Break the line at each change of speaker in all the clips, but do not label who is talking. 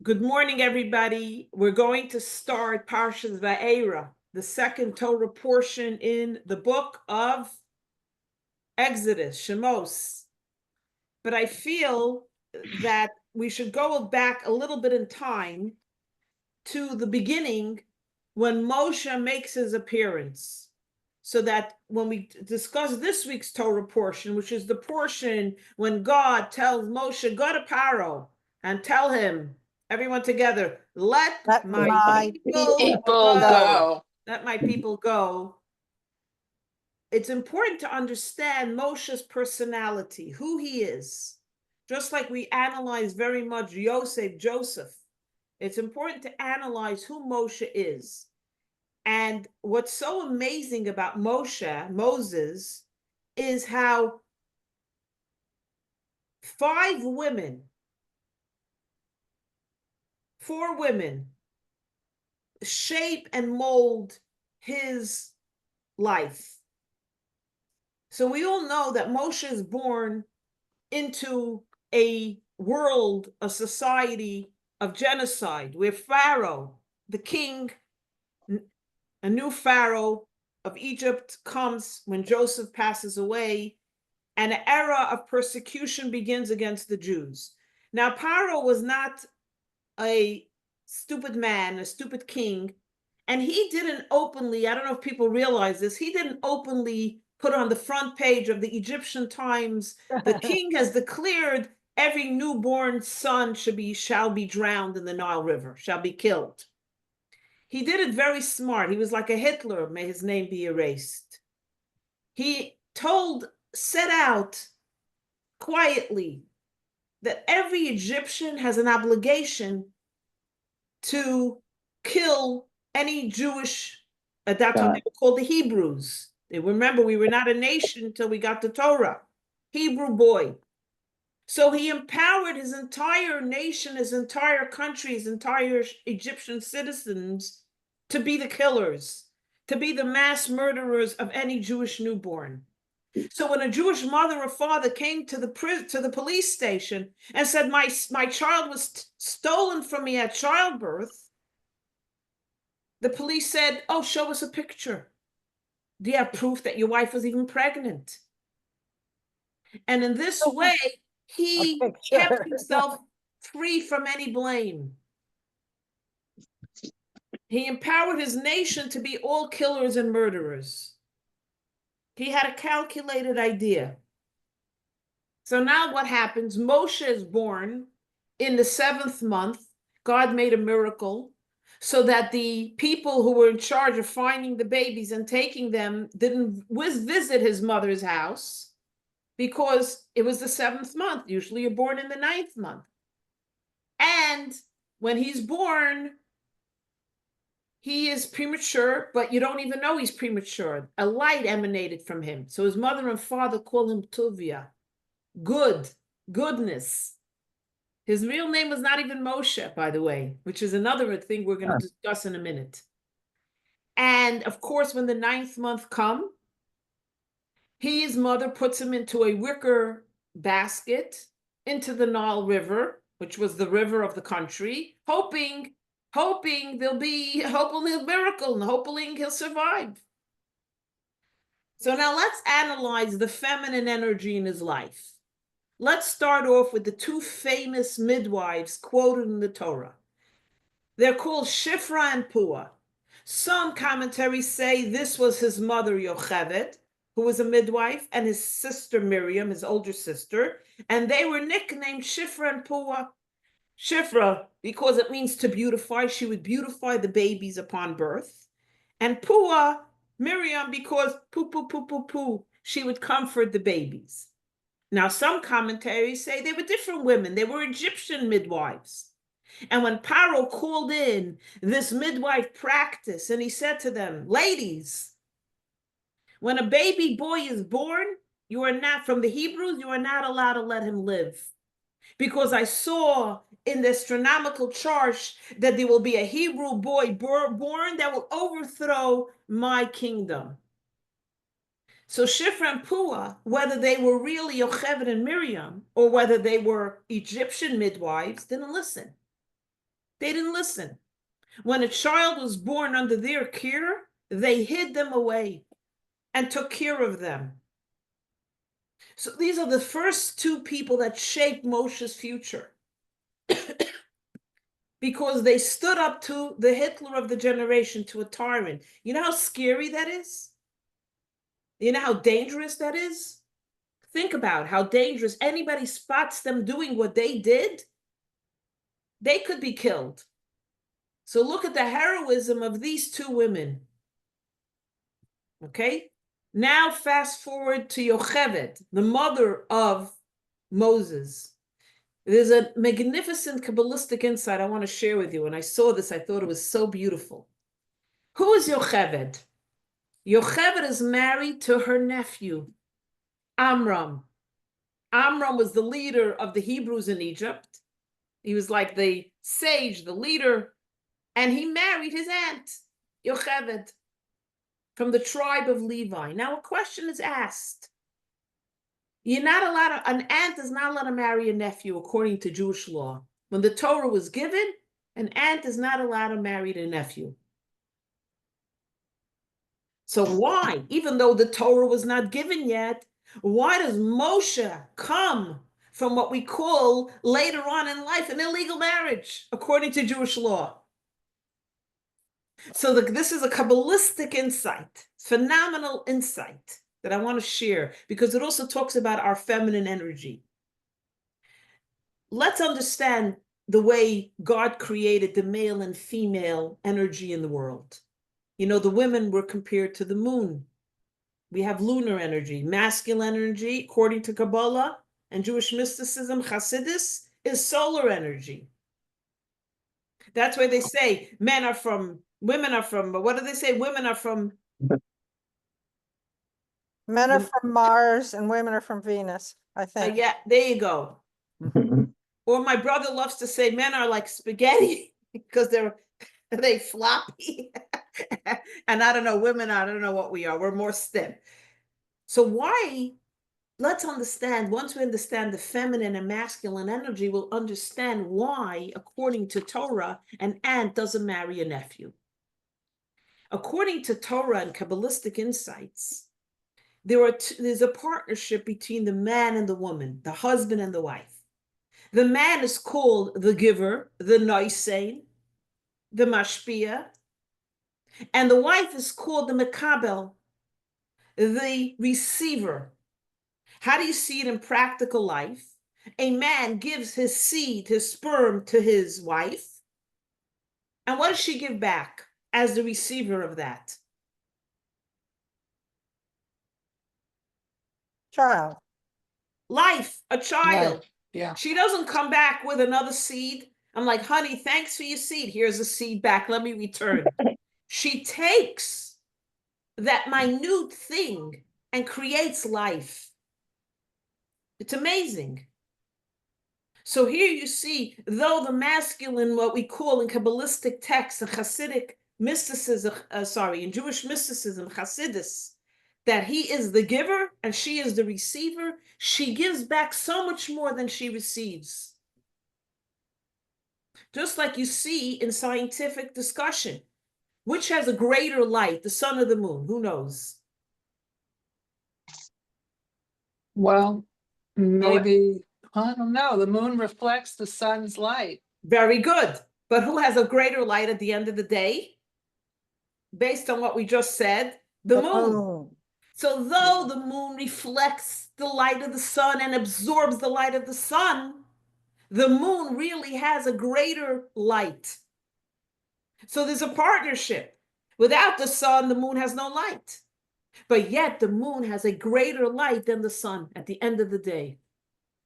Good morning, everybody. We're going to start Parshas Va'era, the second Torah portion in the book of Exodus, Shemos. But I feel that we should go back a little bit in time to the beginning when Moshe makes his appearance. So that when we discuss this week's Torah portion, which is the portion when God tells Moshe, go to Paro and tell him, everyone together, let
Let
my
my
people
People
go.
go.
Let my people go. It's important to understand Moshe's personality, who he is. Just like we analyze very much Joseph, it's important to analyze who Moshe is. And what's so amazing about Moses, is how 4 women, shape and mold his life. So we all know that Moshe is born into a world, a society of genocide, where Pharaoh, the king, a new Pharaoh of Egypt comes when Joseph passes away, and an era of persecution begins against the Jews. Now, Pharaoh was not a stupid man, a stupid king, and he didn't openly, I don't know if people realize this, he didn't openly put on the front page of the Egyptian Times, the king has declared every newborn son shall be drowned in the Nile River, shall be killed. He did it very smart. He was like a Hitler, may his name be erased. He set out quietly that every Egyptian has an obligation to kill any Jewish, at that time they were called the Hebrews. Remember, we were not a nation until we got the Torah. Hebrew boy. So he empowered his entire nation, his entire country, his entire Egyptian citizens to be the killers, to be the mass murderers of any Jewish newborn. So when a Jewish mother or father came to the police station and said, my child was stolen from me at childbirth, the police said, oh, show us a picture. Do you have proof that your wife was even pregnant? And in this way, he kept himself free from any blame. He empowered his nation to be all killers and murderers. He had a calculated idea. So now what happens? Moshe is born in the 7th month. God made a miracle so that the people who were in charge of finding the babies and taking them didn't visit his mother's house, because it was the 7th month. Usually you're born in the 9th month. And when he's born, he is premature, but you don't even know he's premature. A light emanated from him. So his mother and father call him Tuvia, goodness. His real name was not even Moshe, by the way, which is another thing we're going to discuss in a minute. And of course, when the 9th month come, his mother puts him into a wicker basket into the Nile River, which was the river of the country, hoping there'll be hopefully a miracle and hopefully he'll survive. So now let's analyze the feminine energy in his life. Let's start off with the 2 famous midwives quoted in the Torah. They're called Shifra and Pua. Some commentaries say this was his mother Yocheved, who was a midwife, and his sister Miriam, his older sister, and they were nicknamed Shifra and Pua. Shifra, because it means to beautify, she would beautify the babies upon birth. And Pua, Miriam, because poo, she would comfort the babies. Now, some commentaries say they were different women. They were Egyptian midwives. And when Paro called in this midwife practice, and he said to them, ladies, when a baby boy is born, you are not, from the Hebrews, you are not allowed to let him live. Because I saw in the astronomical chart that there will be a Hebrew boy born that will overthrow my kingdom. So Shifra and Pua, whether they were really Yocheved and Miriam, or whether they were Egyptian midwives, didn't listen. They didn't listen. When a child was born under their care, they hid them away and took care of them. So these are the first two people that shaped Moshe's future. Because they stood up to the Hitler of the generation, to a tyrant. You know how scary that is? You know how dangerous that is? Think about how dangerous. Anybody spots them doing what they did, they could be killed. So look at the heroism of these two women. Okay? Now fast forward to Yocheved, the mother of Moses. There's a magnificent Kabbalistic insight I want to share with you. When I saw this, I thought it was so beautiful. Who is Yocheved? Yocheved is married to her nephew, Amram. Amram was the leader of the Hebrews in Egypt. He was like the sage, the leader, and he married his aunt, Yocheved, from the tribe of Levi. Now a question is asked. You're not allowed to, an aunt is not allowed to marry a nephew according to Jewish law. When the Torah was given, an aunt is not allowed to marry a nephew. So why, even though the Torah was not given yet, why does Moshe come from what we call later on in life an illegal marriage according to Jewish law? So this is a Kabbalistic insight, phenomenal insight that I want to share because it also talks about our feminine energy. Let's understand the way God created the male and female energy in the world. You know, the women were compared to the moon. We have lunar energy. Masculine energy, according to Kabbalah and Jewish mysticism, Hasidus, is solar energy. That's why they say men are from, women are from, but what do they say? Women are from...
Men are from Mars and women are from Venus, I think.
Yeah, there you go. Or my brother loves to say men are like spaghetti because they floppy. And I don't know, women, I don't know what we are. We're more stiff. So why, let's understand, once we understand the feminine and masculine energy, we'll understand why, according to Torah, an aunt doesn't marry a nephew. According to Torah and Kabbalistic insights, there's a partnership between the man and the woman, the husband and the wife. The man is called the giver, the noisein, the mashpia, and the wife is called the mekabel, the receiver. How do you see it in practical life? A man gives his seed, his sperm, to his wife, and what does she give back as the receiver of that?
Child.
Life, a child.
Right. Yeah.
She doesn't come back with another seed. I'm like, honey, thanks for your seed. Here's a seed back. Let me return. She takes that minute thing and creates life. It's amazing. So here you see, though the masculine, what we call in Kabbalistic texts and Hasidic mysticism, in Jewish mysticism, Hasidus, that he is the giver and she is the receiver, she gives back so much more than she receives. Just like you see in scientific discussion, which has a greater light, the sun or the moon? Who knows?
Well, maybe, I don't know. The moon reflects the sun's light.
Very good. But who has a greater light at the end of the day? Based on what we just said, the moon. So though the moon reflects the light of the sun and absorbs the light of the sun, the moon really has a greater light. So there's a partnership. Without the sun, the moon has no light. But yet the moon has a greater light than the sun at the end of the day.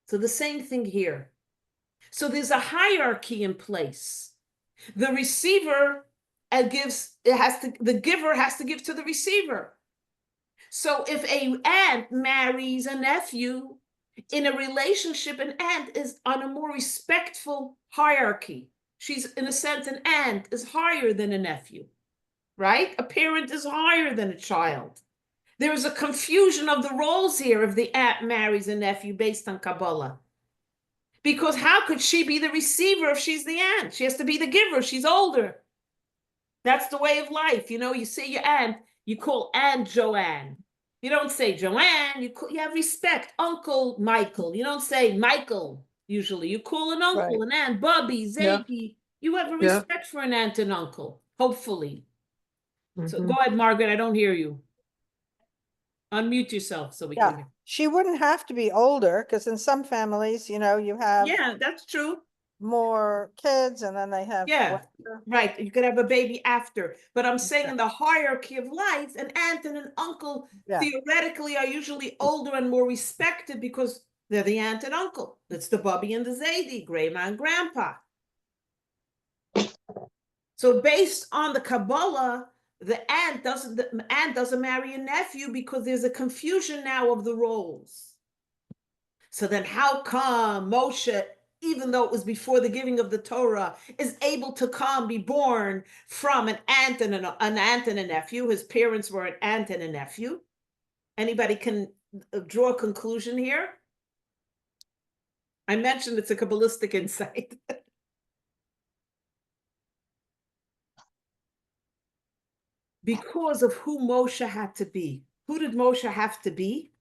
So the same thing here. So there's a hierarchy in place. The receiver the giver has to give to the receiver. So if an aunt marries a nephew in a relationship, an aunt is on a more respectful hierarchy. She's, in a sense, an aunt is higher than a nephew, right? A parent is higher than a child. There is a confusion of the roles here if the aunt marries a nephew based on Kabbalah. Because how could she be the receiver if she's the aunt? She has to be the giver. She's older. That's the way of life. You see your aunt, you call Aunt Joanne. You don't say Joanne, you have respect. Uncle Michael. You don't say Michael usually. You call an uncle,
Right.
an aunt, Bubby,
Yeah.
Zadie. You have a
Yeah.
respect for an aunt and uncle, hopefully. So
Mhm.
go ahead, Margaret. I don't hear you. Unmute yourself so we
Yeah,
can hear.
she wouldn't have to be older, because in some families, you have
Yeah, that's true.
more kids and then they have
Yeah,
whatever.
right. You could have a baby after. But I'm saying in the hierarchy of life, an aunt and an uncle
Yeah.
theoretically are usually older and more respected because they're the aunt and uncle. It's the Bubby and the Zadie, grandma and grandpa. So based on the Kabbalah, the aunt doesn't marry a nephew because there's a confusion now of the roles. So then how come Moshe, even though it was before the giving of the Torah, is able to be born from an aunt and a nephew? His parents were an aunt and a nephew. Anybody can draw a conclusion here? I mentioned it's a Kabbalistic insight. Because of who Moshe had to be. Who did Moshe have to be?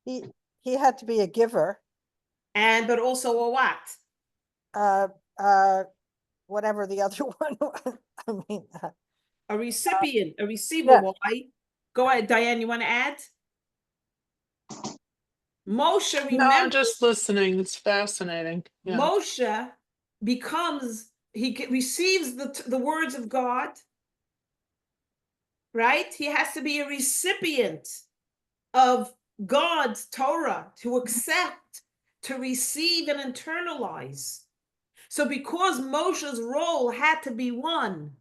He had to be a giver.
But also a what?
Whatever the other one was. I mean,
A recipient, a receiver.
yeah.
Why? Go ahead, Diane, you want to add? Moshe,
No, I'm
remember,
just listening. It's fascinating. Yeah.
Moshe receives the words of God, right? He has to be a recipient of God's Torah to accept, to receive and internalize. So because Moshe's role had to be one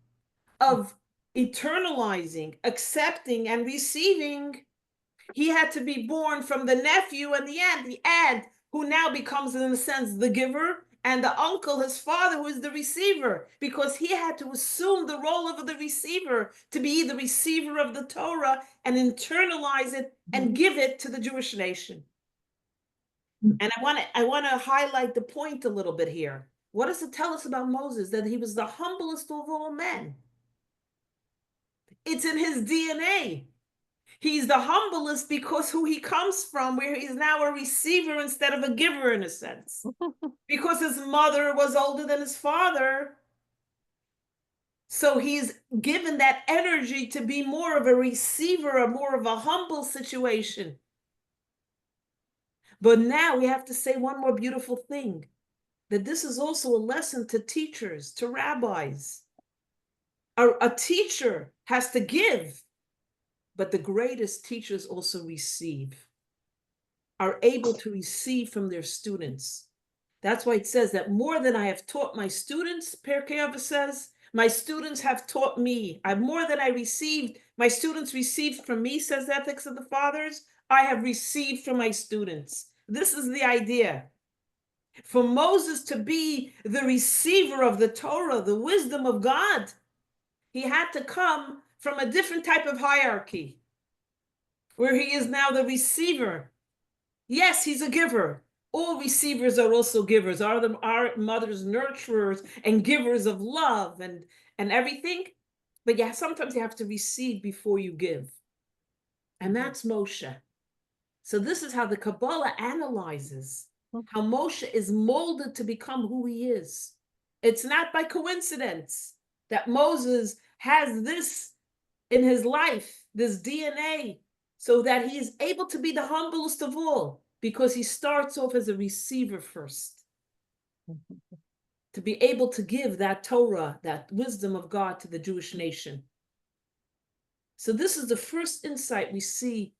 of internalizing, accepting, and receiving, he had to be born from the nephew and the aunt who now becomes, in a sense, the giver, and the uncle, his father, who is the receiver, because he had to assume the role of the receiver to be the receiver of the Torah and internalize it and give it to the Jewish nation. And I want to highlight the point a little bit here. What does it tell us about Moses? That he was the humblest of all men. It's in his DNA. He's the humblest because who he comes from, where he's now a receiver instead of a giver in a sense. Because his mother was older than his father. So he's given that energy to be more of a receiver, or more of a humble situation. But now we have to say one more beautiful thing, that this is also a lesson to teachers, to rabbis. A teacher has to give, but the greatest teachers also receive, are able to receive from their students. That's why it says that more than I have taught my students, Pirkei Avos says, my students have taught me. I've more than I received, my students received from me, says the Ethics of the Fathers, I have received from my students. This is the idea. For Moses to be the receiver of the Torah, the wisdom of God, he had to come from a different type of hierarchy, where he is now the receiver. Yes, he's a giver. All receivers are also givers. Our mothers nurturers and givers of love and everything. But yeah, sometimes you have to receive before you give. And that's Moshe. So this is how the Kabbalah analyzes how Moshe is molded to become who he is. It's not by coincidence that Moses has this in his life, this DNA, so that he is able to be the humblest of all, because he starts off as a receiver first, to be able to give that Torah, that wisdom of God to the Jewish nation. So this is the first insight we see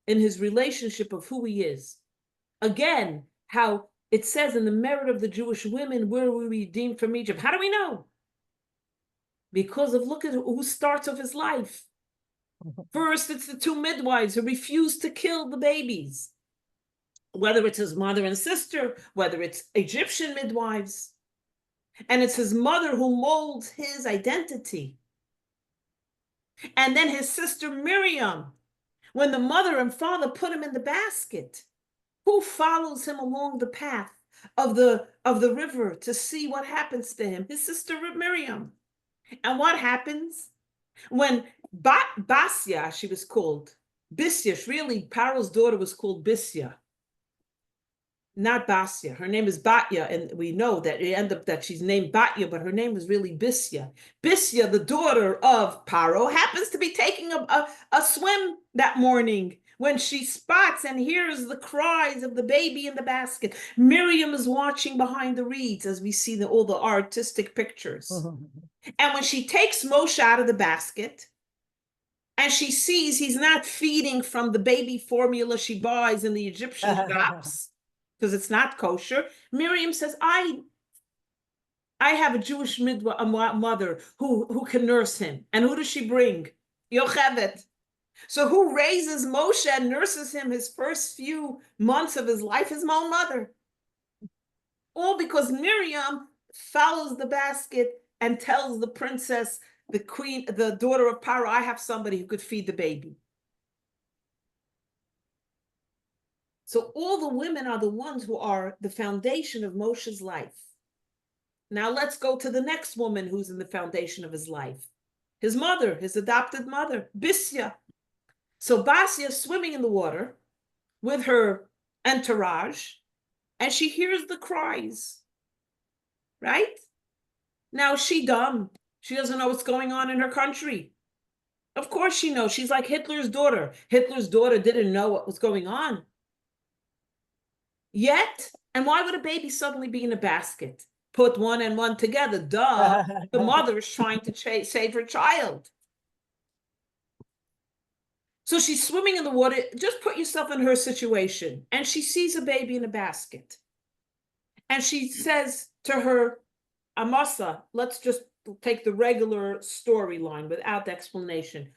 in his relationship of who he is. Again, how it says in the merit of the Jewish women, were we redeemed from Egypt? How do we know? Because of, look at who starts off his life. First, it's the two midwives who refused to kill the babies, whether it's his mother and sister, whether it's Egyptian midwives. And it's his mother who molds his identity. And then his sister Miriam, when the mother and father put him in the basket, Who follows him along the path of the river to see what happens to him? His sister Miriam. And what happens? When Basya, she was called, Bisya, really, Paro's daughter was called Bisya, not Basya. Her name is Batya, and we know that it ended up that she's named Batya, but her name is really Bisya. Bisya, the daughter of Paro, happens to be taking a swim that morning when she spots and hears the cries of the baby in the basket. Miriam is watching behind the reeds as we see all the artistic pictures. And when she takes Moshe out of the basket, and she sees he's not feeding from the baby formula she buys in the Egyptian shops, because it's not kosher, Miriam says, I have a Jewish mother who can nurse him. And who does she bring? Yocheved. So who raises Moshe and nurses him his first few months of his life? His own mother. All because Miriam follows the basket and tells the princess, the queen, the daughter of Paro, I have somebody who could feed the baby. So all the women are the ones who are the foundation of Moshe's life. Now let's go to the next woman who's in the foundation of his life. His mother, his adopted mother, Bisya. So Basya is swimming in the water with her entourage, and she hears the cries, right? Now, she dumb. She doesn't know what's going on in her country. Of course she knows. She's like Hitler's daughter. Hitler's daughter didn't know what was going on. Yet, and why would a baby suddenly be in a basket? Put one and one together. Duh. The mother is trying to save her child. So she's swimming in the water. Just put yourself in her situation. And she sees a baby in a basket. And she says to her, Amasa, let's just take the regular storyline without the explanation.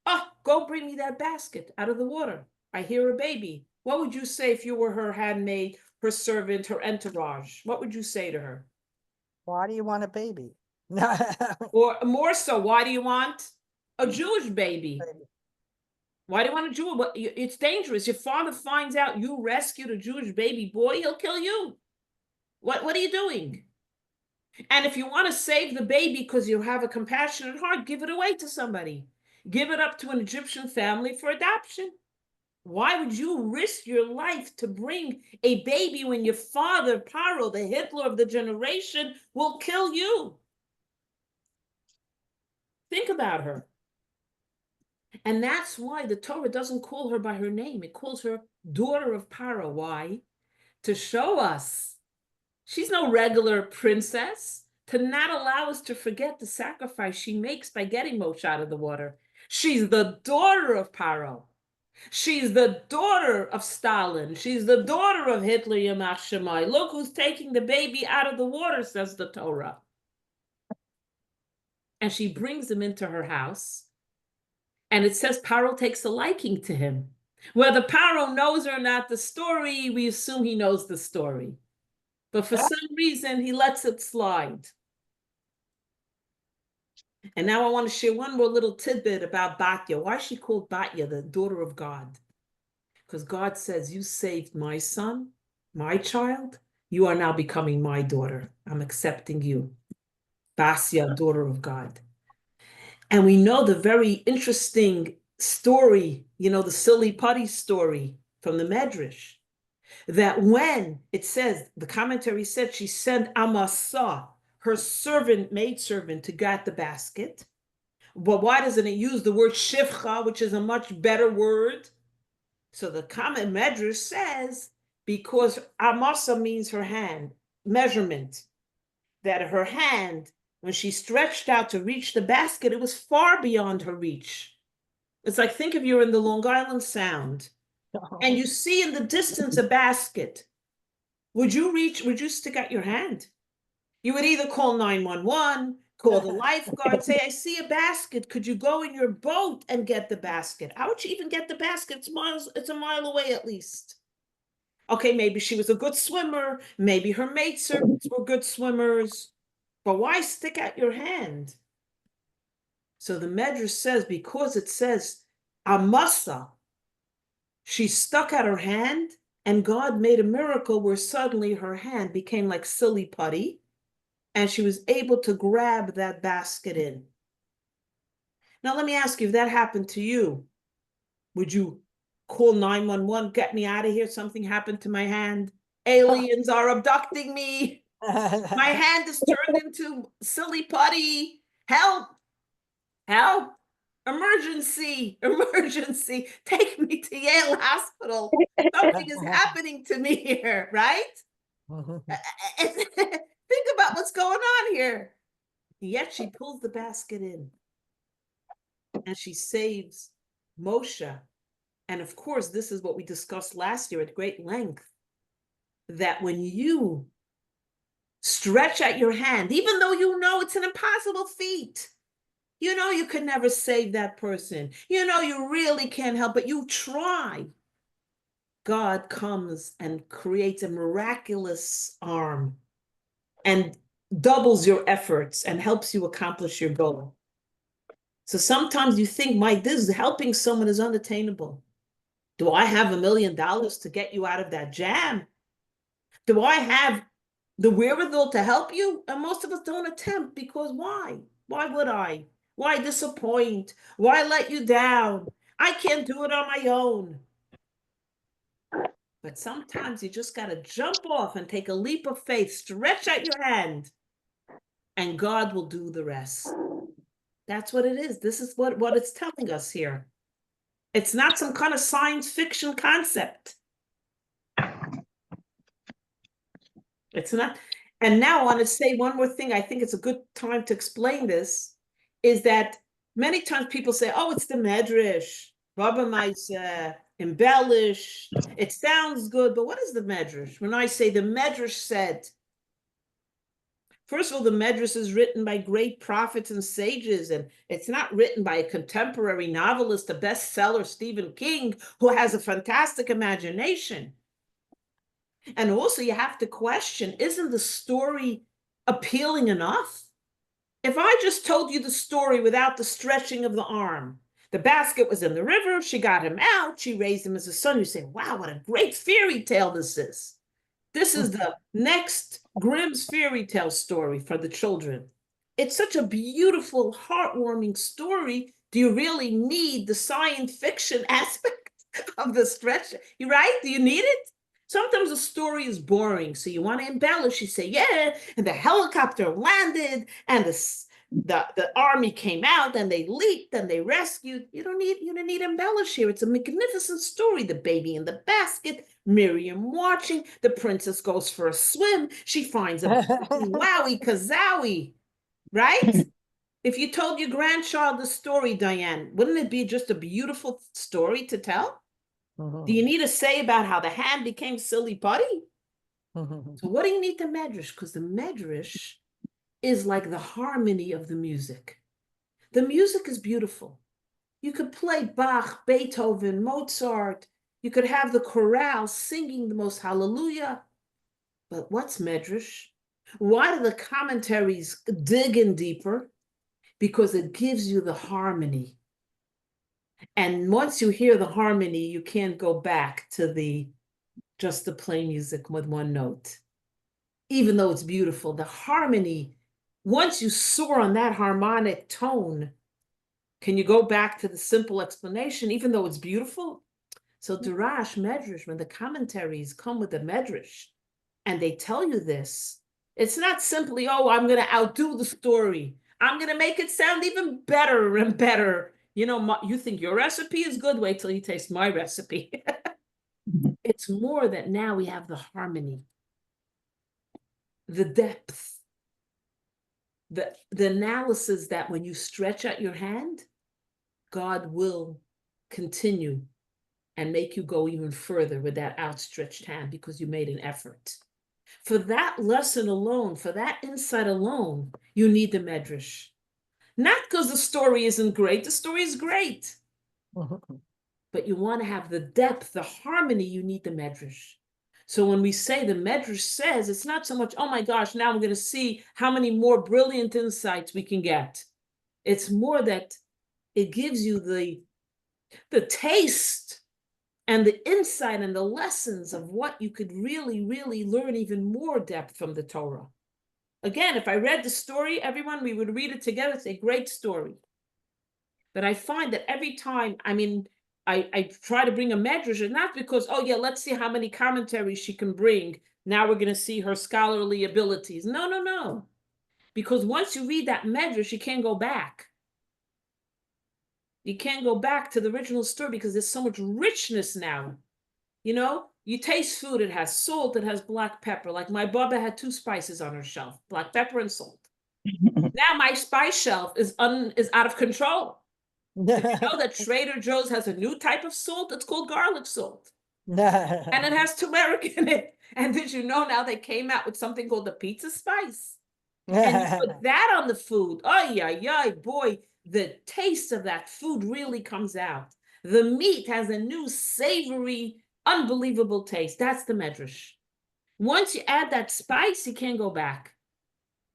Oh, go bring me that basket out of the water. I hear a baby. What would you say if you were her handmaid, her servant, her entourage? What would you say to her?
Why do you want a baby?
Or more so, why do you want a Jewish baby? Why do you want a Jew? It's dangerous. Your father finds out you rescued a Jewish baby boy, he'll kill you. What are you doing? And if you want to save the baby because you have a compassionate heart, give it away to somebody. Give it up to an Egyptian family for adoption. Why would you risk your life to bring a baby when your father, Paro, the Hitler of the generation, will kill you? Think about her. And that's why the Torah doesn't call her by her name. It calls her daughter of Paro. Why? To show us she's no regular princess, to not allow us to forget the sacrifice she makes by getting Moshe out of the water. She's the daughter of Paro. She's the daughter of Stalin. She's the daughter of Hitler, Yamach Shemai. Look who's taking the baby out of the water, says the Torah. And she brings him into her house. And it says Paro takes a liking to him. Whether Paro knows or not the story, we assume he knows the story. But for some reason, he lets it slide. And now I want to share one more little tidbit about Batya. Why is she called Batya, the daughter of God? Because God says, you saved my son, my child. You are now becoming my daughter. I'm accepting you. Basya, daughter of God. And we know the very interesting story, the silly putty story from the Medrash, that when it says, the commentary said she sent Amasa, her servant, maidservant, to get the basket. But why doesn't it use the word shivcha, which is a much better word? So the comment Medrash says, because Amasa means her hand, measurement, that her hand, when she stretched out to reach the basket, it was far beyond her reach. It's like, think if you're in the Long Island Sound and you see in the distance a basket. Would you stick out your hand? You would either call 911, call the lifeguard, say, I see a basket. Could you go in your boat and get the basket? How would you even get the basket? It's a mile away at least. Okay, maybe she was a good swimmer. Maybe her maidservants were good swimmers. But why stick out your hand? So the Medrash says, because it says Amasa, she stuck out her hand, And God made a miracle where suddenly her hand became like silly putty, and she was able to grab that basket in. Now, let me ask you, if that happened to you, would you call 911, get me out of here? Something happened to my hand. Aliens are abducting me. My hand is turned into silly putty. Help, help, emergency, emergency. Take me to Yale Hospital. Something is happening to me here, right? Think about what's going on here. Yet she pulls the basket in and she saves Moshe. And of course, this is what we discussed last year at great length, that when you stretch out your hand, even though you know it's an impossible feat, you know you could never save that person, you know you really can't help, but you try, God comes and creates a miraculous arm and doubles your efforts and helps you accomplish your goal. So sometimes you think, Mike, this helping someone is unattainable. Do I have $1 million to get you out of that jam? Do I have the wherewithal to help you? And most of us don't attempt, because why? Why would I? Why disappoint? Why let you down? I can't do it on my own. But sometimes you just got to jump off and take a leap of faith, stretch out your hand, and God will do the rest. That's what it is. This is what it's telling us here. It's not some kind of science fiction concept. It's not. And now I want to say one more thing. I think it's a good time to explain this, is that many times people say, oh, it's the Medrash, Baba Maisa, embellished. It sounds good, but what is the Medrash? When I say the Medrash said, first of all, the Medrash is written by great prophets and sages, and it's not written by a contemporary novelist, a bestseller, Stephen King, who has a fantastic imagination. And also you have to question, isn't the story appealing enough? If I just told you the story without the stretching of the arm, the basket was in the river, she got him out, she raised him as a son, you say, wow, what a great fairy tale this is. This is the next Grimm's fairy tale story for the children. It's such a beautiful, heartwarming story. Do you really need the science fiction aspect of the stretch? You right? Do you need it? Sometimes the story is boring, so you want to embellish. You say, yeah, and the helicopter landed, and the army came out, and they leaped, and they rescued. You don't need embellish here. It's a magnificent story. The baby in the basket, Miriam watching, the princess goes for a swim. She finds a wowie kazowie, right? If you told your grandchild the story, Diane, wouldn't it be just a beautiful story to tell? Do you need to say about how the hand became silly putty? So what do you need the Medrash? Because the Medrash is like the harmony of the music. The music is beautiful. You could play Bach, Beethoven, Mozart. You could have the chorale singing the most hallelujah. But what's Medrash? Why do the commentaries dig in deeper? Because it gives you the harmony. And once you hear the harmony, you can't go back to just the plain music with one note. Even though it's beautiful, the harmony, once you soar on that harmonic tone, can you go back to the simple explanation, even though it's beautiful? So Darash, Medrash, when the commentaries come with the Medrash, and they tell you this, it's not simply, oh, I'm going to outdo the story. I'm going to make it sound even better and better. You know, you think your recipe is good, wait till you taste my recipe. It's more that now we have the harmony, the depth, the analysis that when you stretch out your hand, God will continue and make you go even further with that outstretched hand because you made an effort. For that lesson alone, for that insight alone, you need the Medrash. Not because the story isn't great, the story is great. But you want to have the depth, the harmony, you need the Medrash. So when we say the Medrash says, it's not so much, oh my gosh, now I'm going to see how many more brilliant insights we can get. It's more that it gives you the taste and the insight and the lessons of what you could really, really learn even more depth from the Torah. Again, if I read the story, everyone, we would read it together. It's a great story. But I find that every time, I try to bring a medrash, not because, oh yeah, let's see how many commentaries she can bring. Now we're going to see her scholarly abilities. No, no, no. Because once you read that medrash, you can't go back. You can't go back to the original story because there's so much richness now. You know, you taste food, it has salt, it has black pepper. Like my Baba had 2 spices on her shelf, black pepper and salt. Now my spice shelf is out of control. Did you know that Trader Joe's has a new type of salt? It's called garlic salt. And it has turmeric in it. And did you know now they came out with something called the pizza spice? And you put that on the food. Oh, yeah, boy, the taste of that food really comes out. The meat has a new savory, unbelievable taste. That's the medrash. Once you add that spice, you can't go back.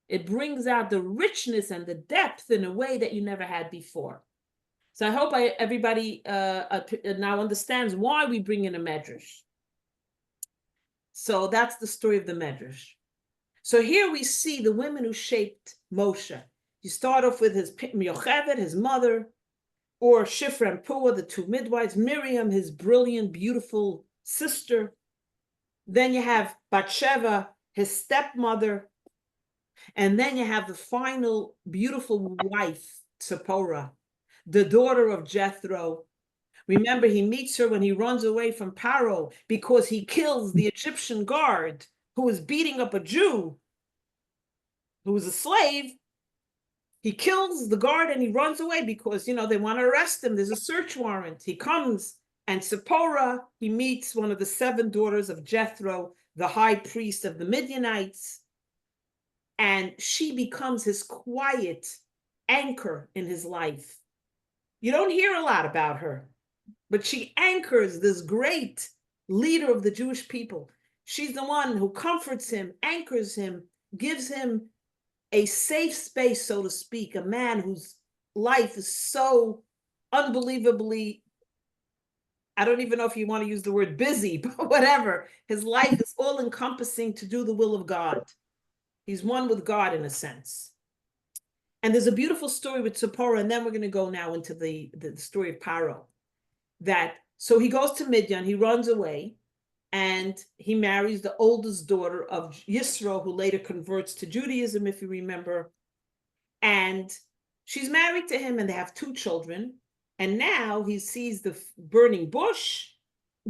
It brings out the richness and the depth in a way that you never had before. So I hope everybody now understands why we bring in a medrash. So that's the story of the medrash. So here we see the women who shaped Moshe. You start off with his Yocheved, his mother, or Shifra and Puah, the 2 midwives, Miriam, his brilliant, beautiful sister. Then you have Batsheva, his stepmother. And then you have the final beautiful wife, Tzipporah, the daughter of Jethro. Remember, he meets her when he runs away from Paro because he kills the Egyptian guard who was beating up a Jew who was a slave. He kills the guard and he runs away because, they want to arrest him. There's a search warrant. He comes, and Tzipporah, he meets one of the 7 daughters of Jethro, the high priest of the Midianites, and she becomes his quiet anchor in his life. You don't hear a lot about her, but she anchors this great leader of the Jewish people. She's the one who comforts him, anchors him, gives him a safe space, so to speak, a man whose life is so unbelievably, I don't even know if you want to use the word busy, but whatever. His life is all encompassing to do the will of God. He's one with God in a sense. And there's a beautiful story with Tzipporah, and then we're going to go now into the story of Paro. So he goes to Midian, he runs away, and he marries the oldest daughter of Yisro, who later converts to Judaism, if you remember. And she's married to him, and they have 2 children. And now he sees the burning bush.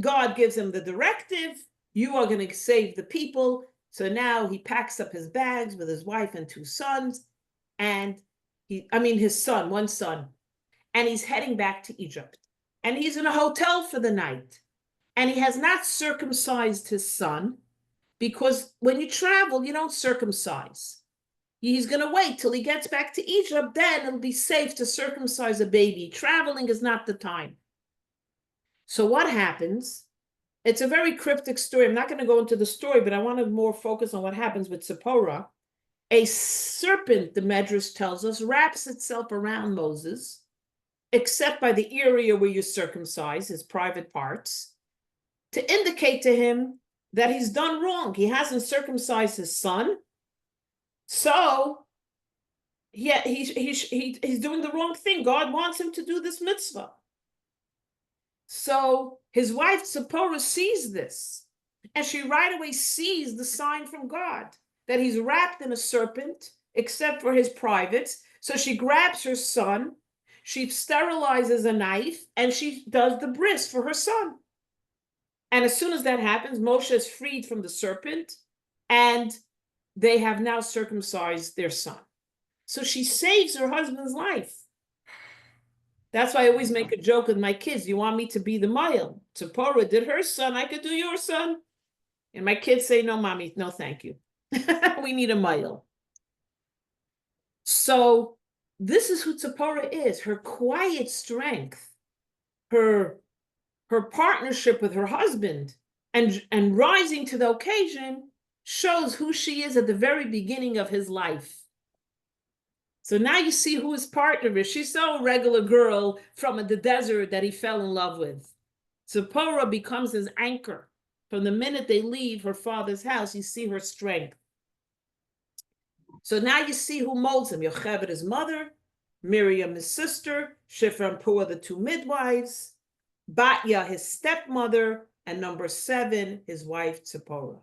God gives him the directive, you are going to save the people. So now he packs up his bags with his wife and 2 sons, and his son, 1 son, and he's heading back to Egypt. And he's in a hotel for the night. And he has not circumcised his son, because when you travel, you don't circumcise. He's going to wait till he gets back to Egypt, then it'll be safe to circumcise a baby. Traveling is not the time. So what happens? It's a very cryptic story. I'm not going to go into the story, but I want to more focus on what happens with Tzipporah. A serpent, the Medrash tells us, wraps itself around Moses, except by the area where you circumcise, his private parts, to indicate to him that he's done wrong. He hasn't circumcised his son. So he's doing the wrong thing. God wants him to do this mitzvah. So his wife Tzipporah sees this, and she right away sees the sign from God that he's wrapped in a serpent, except for his privates. So she grabs her son, she sterilizes a knife, and she does the bris for her son. And as soon as that happens, Moshe is freed from the serpent, and they have now circumcised their son. So she saves her husband's life. That's why I always make a joke with my kids. You want me to be the male? Tzipporah did her son, I could do your son. And my kids say, no, mommy, no, thank you. We need a male. So this is who Tzipporah is. Her quiet strength, her partnership with her husband, and rising to the occasion shows who she is at the very beginning of his life. So now you see who his partner is. She's no regular girl from the desert that he fell in love with. Zipporah becomes his anchor. From the minute they leave her father's house, you see her strength. So now you see who molds him. Yocheved, his mother, Miriam, his sister, Shifra and Puah, the two midwives, Batya, his stepmother, and number 7, his wife, Zipporah.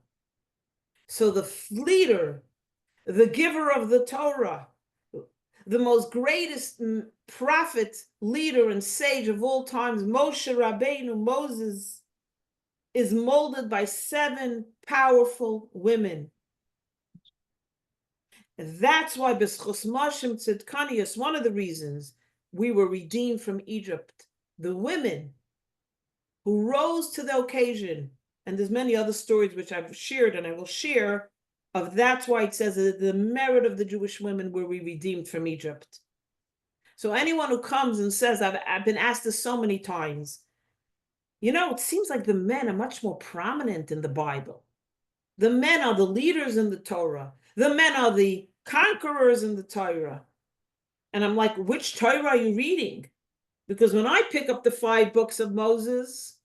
So the leader, the giver of the Torah, the most greatest prophet, leader, and sage of all times, Moshe Rabbeinu, Moses, is molded by 7 powerful women. And that's why B'schus Mashim Tzidkanius, one of the reasons we were redeemed from Egypt, the women who rose to the occasion, and there's many other stories which I've shared and I will share, of that's why it says that the merit of the Jewish women were we redeemed from Egypt. So anyone who comes and says, I've been asked this so many times, you know, it seems like the men are much more prominent in the Bible. The men are the leaders in the Torah. The men are the conquerors in the Torah. And I'm like, which Torah are you reading? Because when I pick up the 5 books of Moses,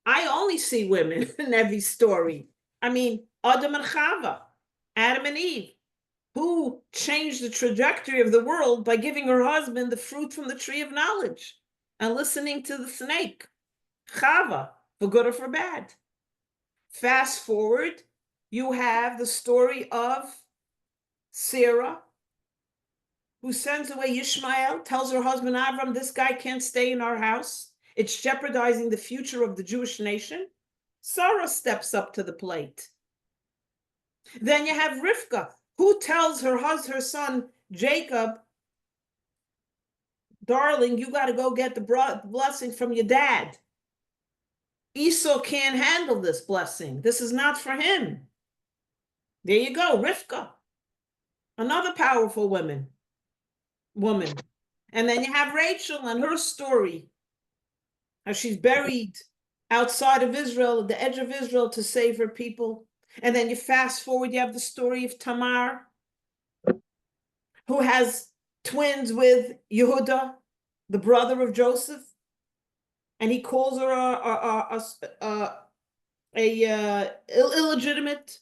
I only see women in every story. I mean, Adam and Chava, Adam and Eve, who changed the trajectory of the world by giving her husband the fruit from the tree of knowledge and listening to the snake, Chava, for good or for bad. Fast forward, you have the story of Sarah, who sends away Ishmael, tells her husband Avram, this guy can't stay in our house. It's jeopardizing the future of the Jewish nation. Sarah steps up to the plate. Then you have Rivka, who tells her son Jacob, darling, you got to go get the blessing from your dad. Esau can't handle this blessing. This is not for him. There you go, Rivka, another powerful woman. And then you have Rachel and her story, how she's buried outside of Israel, at the edge of Israel, to save her people. And then you fast forward, you have the story of Tamar, who has twins with Yehuda, the brother of Joseph, and he calls her illegitimate,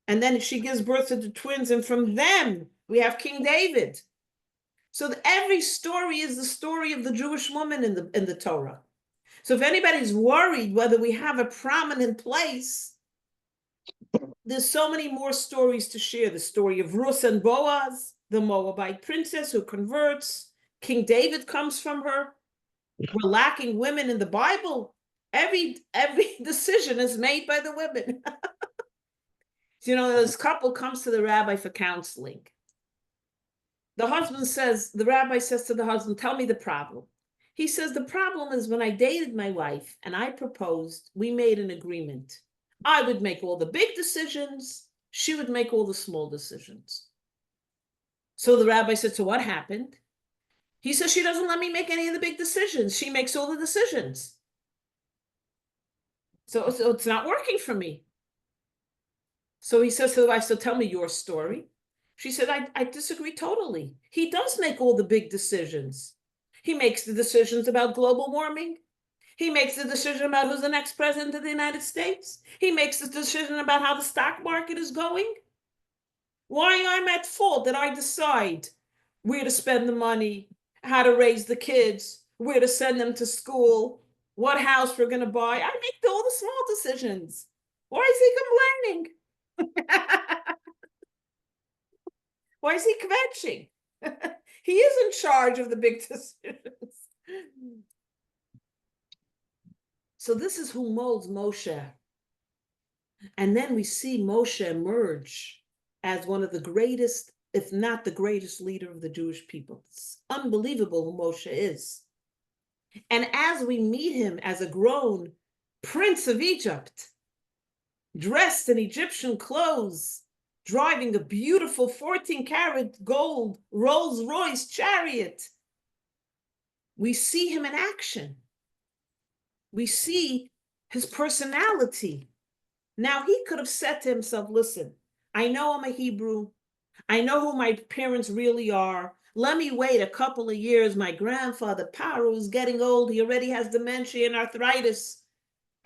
and then she gives birth to the twins, and from them we have King David. So every story is the story of the Jewish woman in the Torah. So if anybody's worried whether we have a prominent place, there's so many more stories to share. The story of Ruth and Boaz, the Moabite princess who converts. King David comes from her. We're lacking women in the Bible. Every decision is made by the women. You know, this couple comes to the rabbi for counseling. The rabbi says to the husband, tell me the problem. He says, the problem is when I dated my wife and I proposed, we made an agreement. I would make all the big decisions. She would make all the small decisions. So the rabbi said, so what happened? He says, she doesn't let me make any of the big decisions. She makes all the decisions. So it's not working for me. So he says to the wife, so tell me your story. She said, I disagree totally. He does make all the big decisions. He makes the decisions about global warming. He makes the decision about who's the next president of the United States. He makes the decision about how the stock market is going. Why I'm at fault that I decide where to spend the money, how to raise the kids, where to send them to school, what house we're going to buy. I make all the small decisions. Why is he complaining? Why is he kvetching? He is in charge of the big decisions. So this is who molds Moshe. And then we see Moshe emerge as one of the greatest, if not the greatest leader of the Jewish people. It's unbelievable who Moshe is. And as we meet him as a grown prince of Egypt, dressed in Egyptian clothes, driving a beautiful 14-karat gold Rolls-Royce chariot, we see him in action. We see his personality. Now, he could have said to himself, listen, I know I'm a Hebrew. I know who my parents really are. Let me wait a couple of years. My grandfather, Paro, is getting old. He already has dementia and arthritis.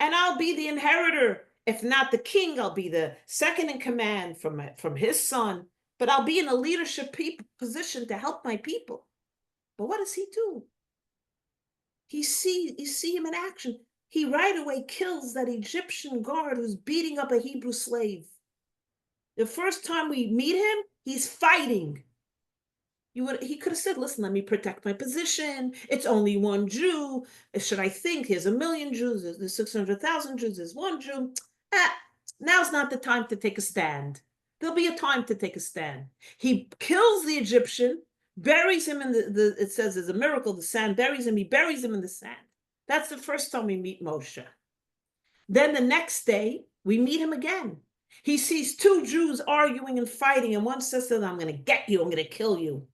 and I'll be the inheritor. If not the king, I'll be the second in command from his son, but I'll be in a leadership position to help my people. But what does he do? You see him in action. He right away kills that Egyptian guard who's beating up a Hebrew slave. The first time we meet him, he's fighting. He could have said, listen, let me protect my position. It's only one Jew. Should I think here's 1,000,000 Jews, there's 600,000 Jews, there's one Jew. Now's not the time to take a stand. There'll be a time to take a stand. He kills the Egyptian, buries him in it says there's a miracle, the sand buries him, he buries him in the sand. That's the first time we meet Moshe. Then the next day, we meet him again. He sees two Jews arguing and fighting, and one says to them, I'm going to get you, I'm going to kill you.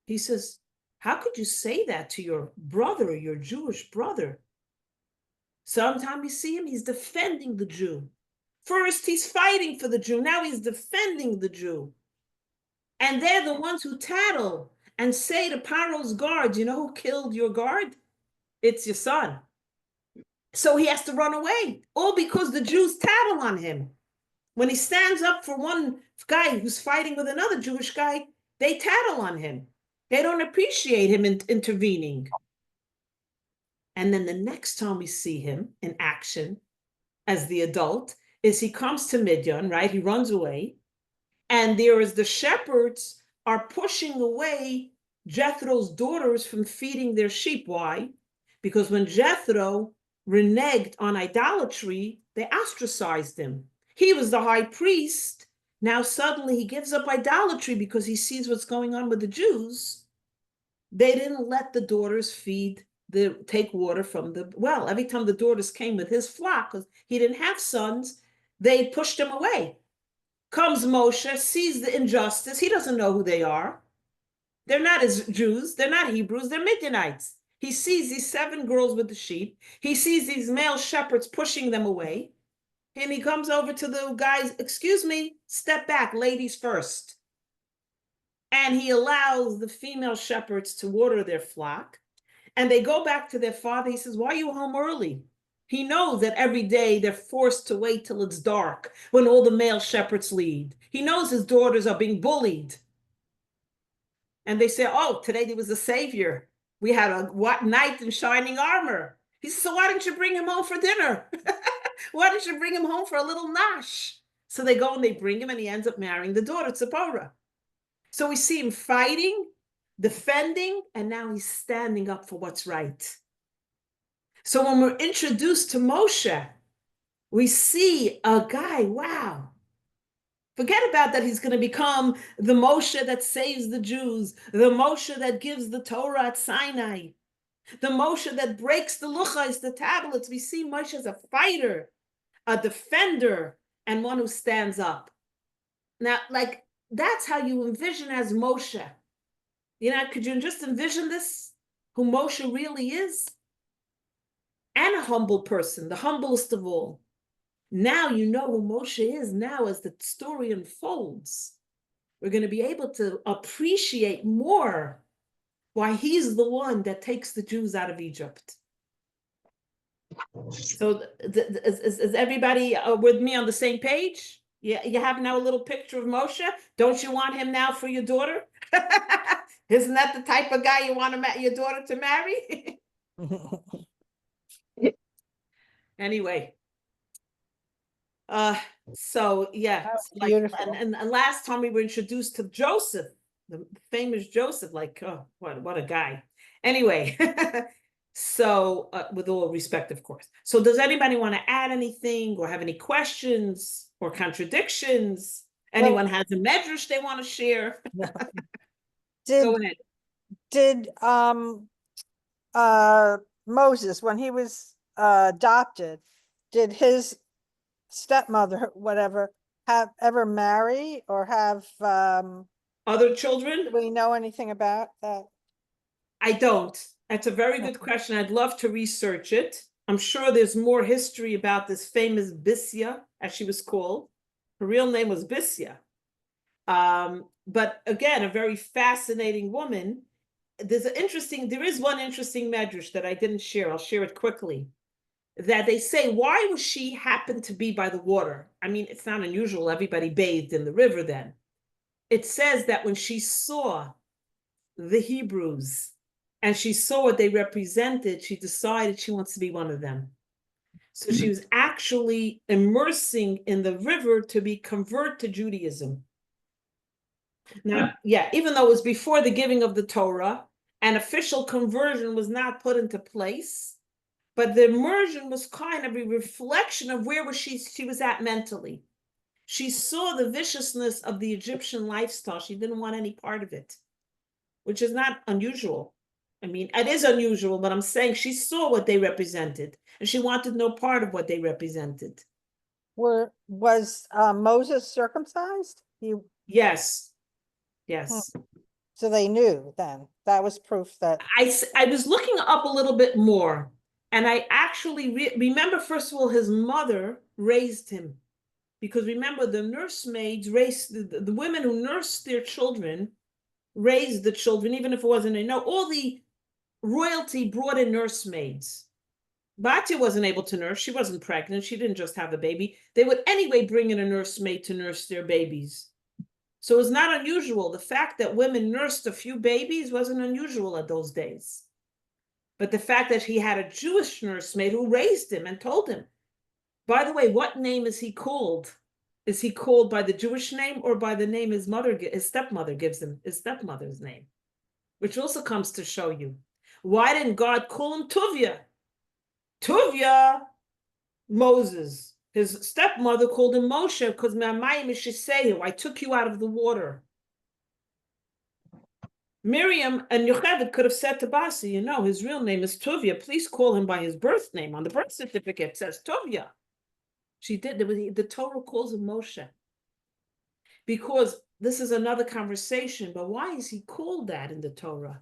He says, how could you say that to your brother, your Jewish brother? Sometime you see him, he's defending the Jew. First, he's fighting for the Jew. Now he's defending the Jew. And they're the ones who tattle and say to Paro's guards, you know who killed your guard? It's your son. So he has to run away, all because the Jews tattle on him. When he stands up for one guy who's fighting with another Jewish guy, they tattle on him. They don't appreciate him intervening. And then the next time we see him in action as the adult is he comes to Midian, right? He runs away. And there is the shepherds are pushing away Jethro's daughters from feeding their sheep. Why? Because when Jethro reneged on idolatry, they ostracized him. He was the high priest. Now suddenly he gives up idolatry because he sees what's going on with the Jews. They didn't let the daughters take water from the well. Every time the daughters came with his flock, because he didn't have sons, they pushed him away. Comes Moshe, sees the injustice. He doesn't know who they are. They're not as Jews. They're not Hebrews. They're Midianites. He sees these 7 girls with the sheep. He sees these male shepherds pushing them away. And he comes over to the guys, excuse me, step back, ladies first. And he allows the female shepherds to water their flock. And they go back to their father. He says, why are you home early? He knows that every day they're forced to wait till it's dark when all the male shepherds leave. He knows his daughters are being bullied. And they say, oh, today there was a savior. We had a knight in shining armor. He says, so why didn't you bring him home for dinner? Why didn't you bring him home for a little nash? So they go and they bring him and he ends up marrying the daughter, Tzipporah. So we see him fighting, defending, and now he's standing up for what's right. So when we're introduced to Moshe, we see a guy, wow. Forget about that he's going to become the Moshe that saves the Jews, the Moshe that gives the Torah at Sinai, the Moshe that breaks the luchos, the tablets. We see Moshe as a fighter, a defender, and one who stands up. Now, like, that's how you envision as Moshe. You know, could you just envision this? Who Moshe really is? And a humble person, the humblest of all. Now you know who Moshe is. Now, as the story unfolds, we're going to be able to appreciate more why he's the one that takes the Jews out of Egypt. So is everybody with me on the same page? Yeah, you have now a little picture of Moshe. Don't you want him now for your daughter? Isn't that the type of guy you want your daughter to marry? Anyway. So yeah,
beautiful.
And last time we were introduced to Joseph, the famous Joseph, like, oh, what a guy. Anyway, so with all respect, of course. So does anybody want to add anything or have any questions or contradictions? Anyone has a medrash they want to share? Go ahead.
Did Moses, when he was adopted, did his stepmother, whatever, have ever marry or have
other children?
do we know anything about that?
I don't. That's a very good question. I'd love to research it. I'm sure there's more history about this famous Bisya, as she was called. Her real name was Bisya. But again, a very fascinating woman. There is one interesting medrash that I didn't share. I'll share it quickly. that they say, why was she happen to be by the water? I mean, it's not unusual. Everybody bathed in the river then. It says that when she saw the Hebrews and she saw what they represented, she decided she wants to be one of them. So she was actually immersing in the river to be convert to Judaism. Now, yeah, even though it was before the giving of the Torah, an official conversion was not put into place, but the immersion was kind of a reflection of where was she was at mentally. She saw the viciousness of the Egyptian lifestyle. She didn't want any part of it, which is not unusual. I mean, it is unusual, but I'm saying she saw what they represented and she wanted no part of what they represented.
Was Moses circumcised?
Yes, yes.
So they knew then. That was proof that.
I was looking up a little bit more, and I actually remember, first of all, his mother raised him. Because remember, the nursemaids raised the women who nursed their children, raised the children, even if it wasn't, all the royalty brought in nursemaids. Batya wasn't able to nurse. She wasn't pregnant. She didn't just have a baby. They would anyway bring in a nursemaid to nurse their babies. So it was not unusual. The fact that women nursed a few babies wasn't unusual at those days. But the fact that he had a Jewish nursemaid who raised him and told him, by the way, what name is he called? Is he called by the Jewish name or by the name his stepmother gives him, his stepmother's name? Which also comes to show you, why didn't God call him Tuvia? Tuvia, Moses. His stepmother called him Moshe because I took you out of the water. Miriam and Yocheved could have said to Basi, his real name is Tuvia. Please call him by his birth name. On the birth certificate, it says Tuvia. She did. The Torah calls him Moshe. Because this is another conversation, but why is he called that in the Torah?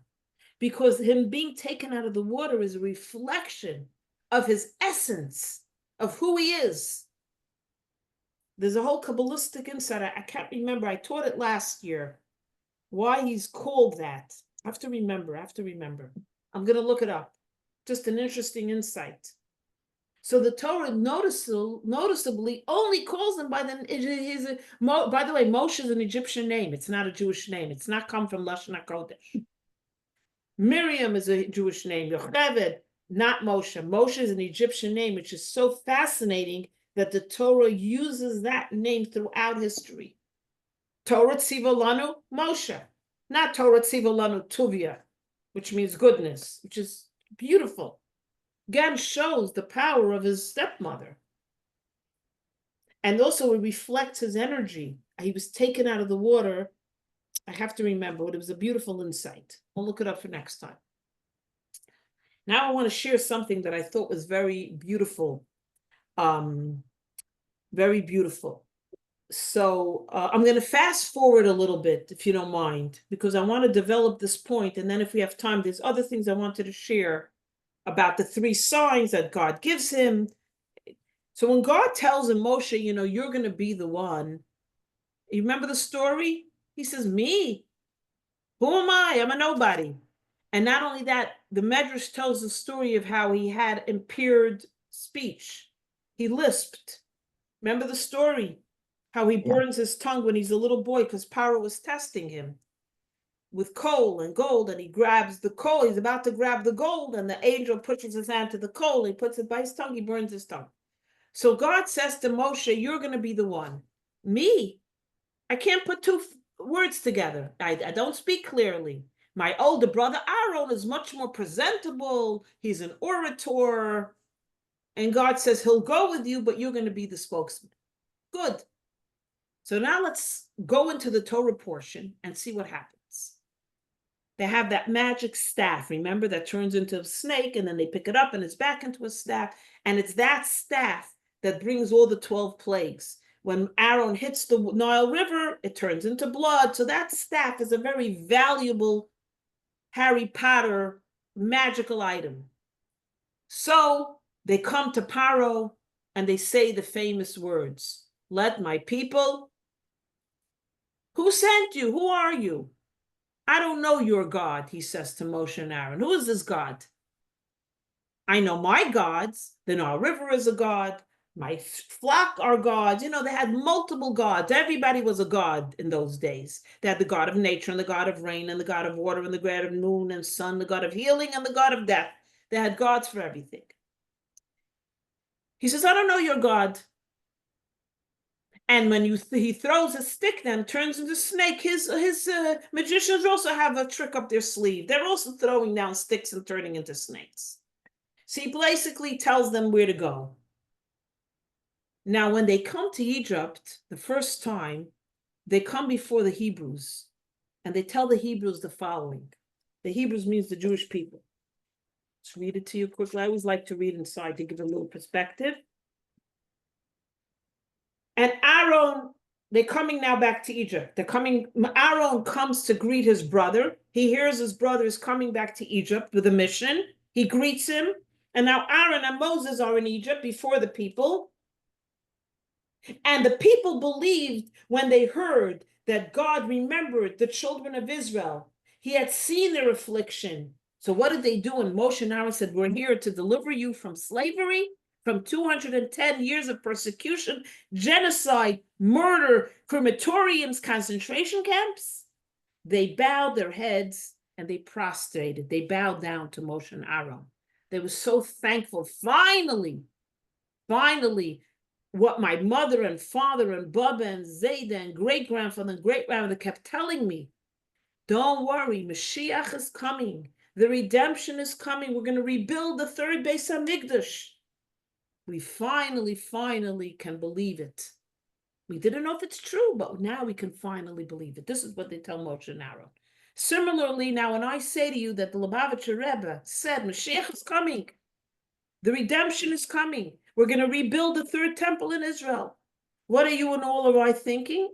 Because him being taken out of the water is a reflection of his essence, of who he is. There's a whole Kabbalistic insight. I can't remember. I taught it last year. Why he's called that. I have to remember. I'm going to look it up. Just an interesting insight. So the Torah noticeably only calls him by by the way, Moshe is an Egyptian name. It's not a Jewish name. It's not come from Lashon HaKodesh. Miriam is a Jewish name. Yocheved, not Moshe. Moshe is an Egyptian name, which is so fascinating that the Torah uses that name throughout history. Torah Tziva Lanu, Moshe. Not Torah Tziva Lanu, Tuvia, which means goodness, which is beautiful. Again, shows the power of his stepmother. And also it reflects his energy. He was taken out of the water. I have to remember, but it was a beautiful insight. I'll look it up for next time. Now I want to share something that I thought was very beautiful. Very beautiful. So I'm going to fast forward a little bit, if you don't mind, because I want to develop this point. And then if we have time, there's other things I wanted to share about the 3 signs that God gives him. So when God tells him, Moshe, you're going to be the one. You remember the story? He says, me? Who am I? I'm a nobody. And not only that, the Medrash tells the story of how he had impaired speech. He lisped. Remember the story? How he burns his tongue when he's a little boy because Paro was testing him with coal and gold, and he grabs the coal. He's about to grab the gold, and the angel pushes his hand to the coal. He puts it by his tongue. He burns his tongue. So God says to Moshe, you're going to be the one. Me? I can't put 2 words together. I don't speak clearly. My older brother Aaron is much more presentable. He's an orator. And God says he'll go with you, but you're going to be the spokesman. Good. So now let's go into the Torah portion and see what happens. They have that magic staff, remember, that turns into a snake, and then they pick it up and it's back into a staff. And it's that staff that brings all the 12 plagues. When Aaron hits the Nile River, it turns into blood. So that staff is a very valuable Harry Potter magical item. So they come to Paro and they say the famous words, let my people. Who sent you? Who are you? I don't know your God, he says to Moshe and Aaron. Who is this God? I know my gods. The Nile River is a god. My flock are gods. You know, they had multiple gods. Everybody was a god in those days. They had the god of nature and the god of rain and the god of water and the god of moon and sun, the god of healing and the god of death. They had gods for everything. He says, I don't know your God. And when he throws a stick, then turns into a snake. His magicians also have a trick up their sleeve. They're also throwing down sticks and turning into snakes. So he basically tells them where to go. Now, when they come to Egypt the first time, they come before the Hebrews, and they tell the Hebrews the following. The Hebrews means the Jewish people. Let's read it to you quickly. I always like to read inside to give a little perspective. And Aaron, they're coming now back to Egypt. Aaron comes to greet his brother. He hears his brother is coming back to Egypt with a mission. He greets him. And now Aaron and Moses are in Egypt before the people. And the people believed when they heard that God remembered the children of Israel. He had seen their affliction. So what did they do? And Moshe and Aaron said, we're here to deliver you from slavery, from 210 years of persecution, genocide, murder, crematoriums, concentration camps. They bowed their heads and they prostrated. They bowed down to Moshe and Aaron. They were so thankful. Finally, what my mother and father and Baba and Zayda and great-grandfather and great-grandmother kept telling me, don't worry, Mashiach is coming. The redemption is coming. We're going to rebuild the third Beis HaMikdash. We finally can believe it. We didn't know if it's true, but now we can finally believe it. This is what they tell Moshe and Aaron. Similarly, now when I say to you that the Lubavitcher Rebbe said Mashiach is coming, the redemption is coming. We're going to rebuild the third temple in Israel. What are you and all of I thinking?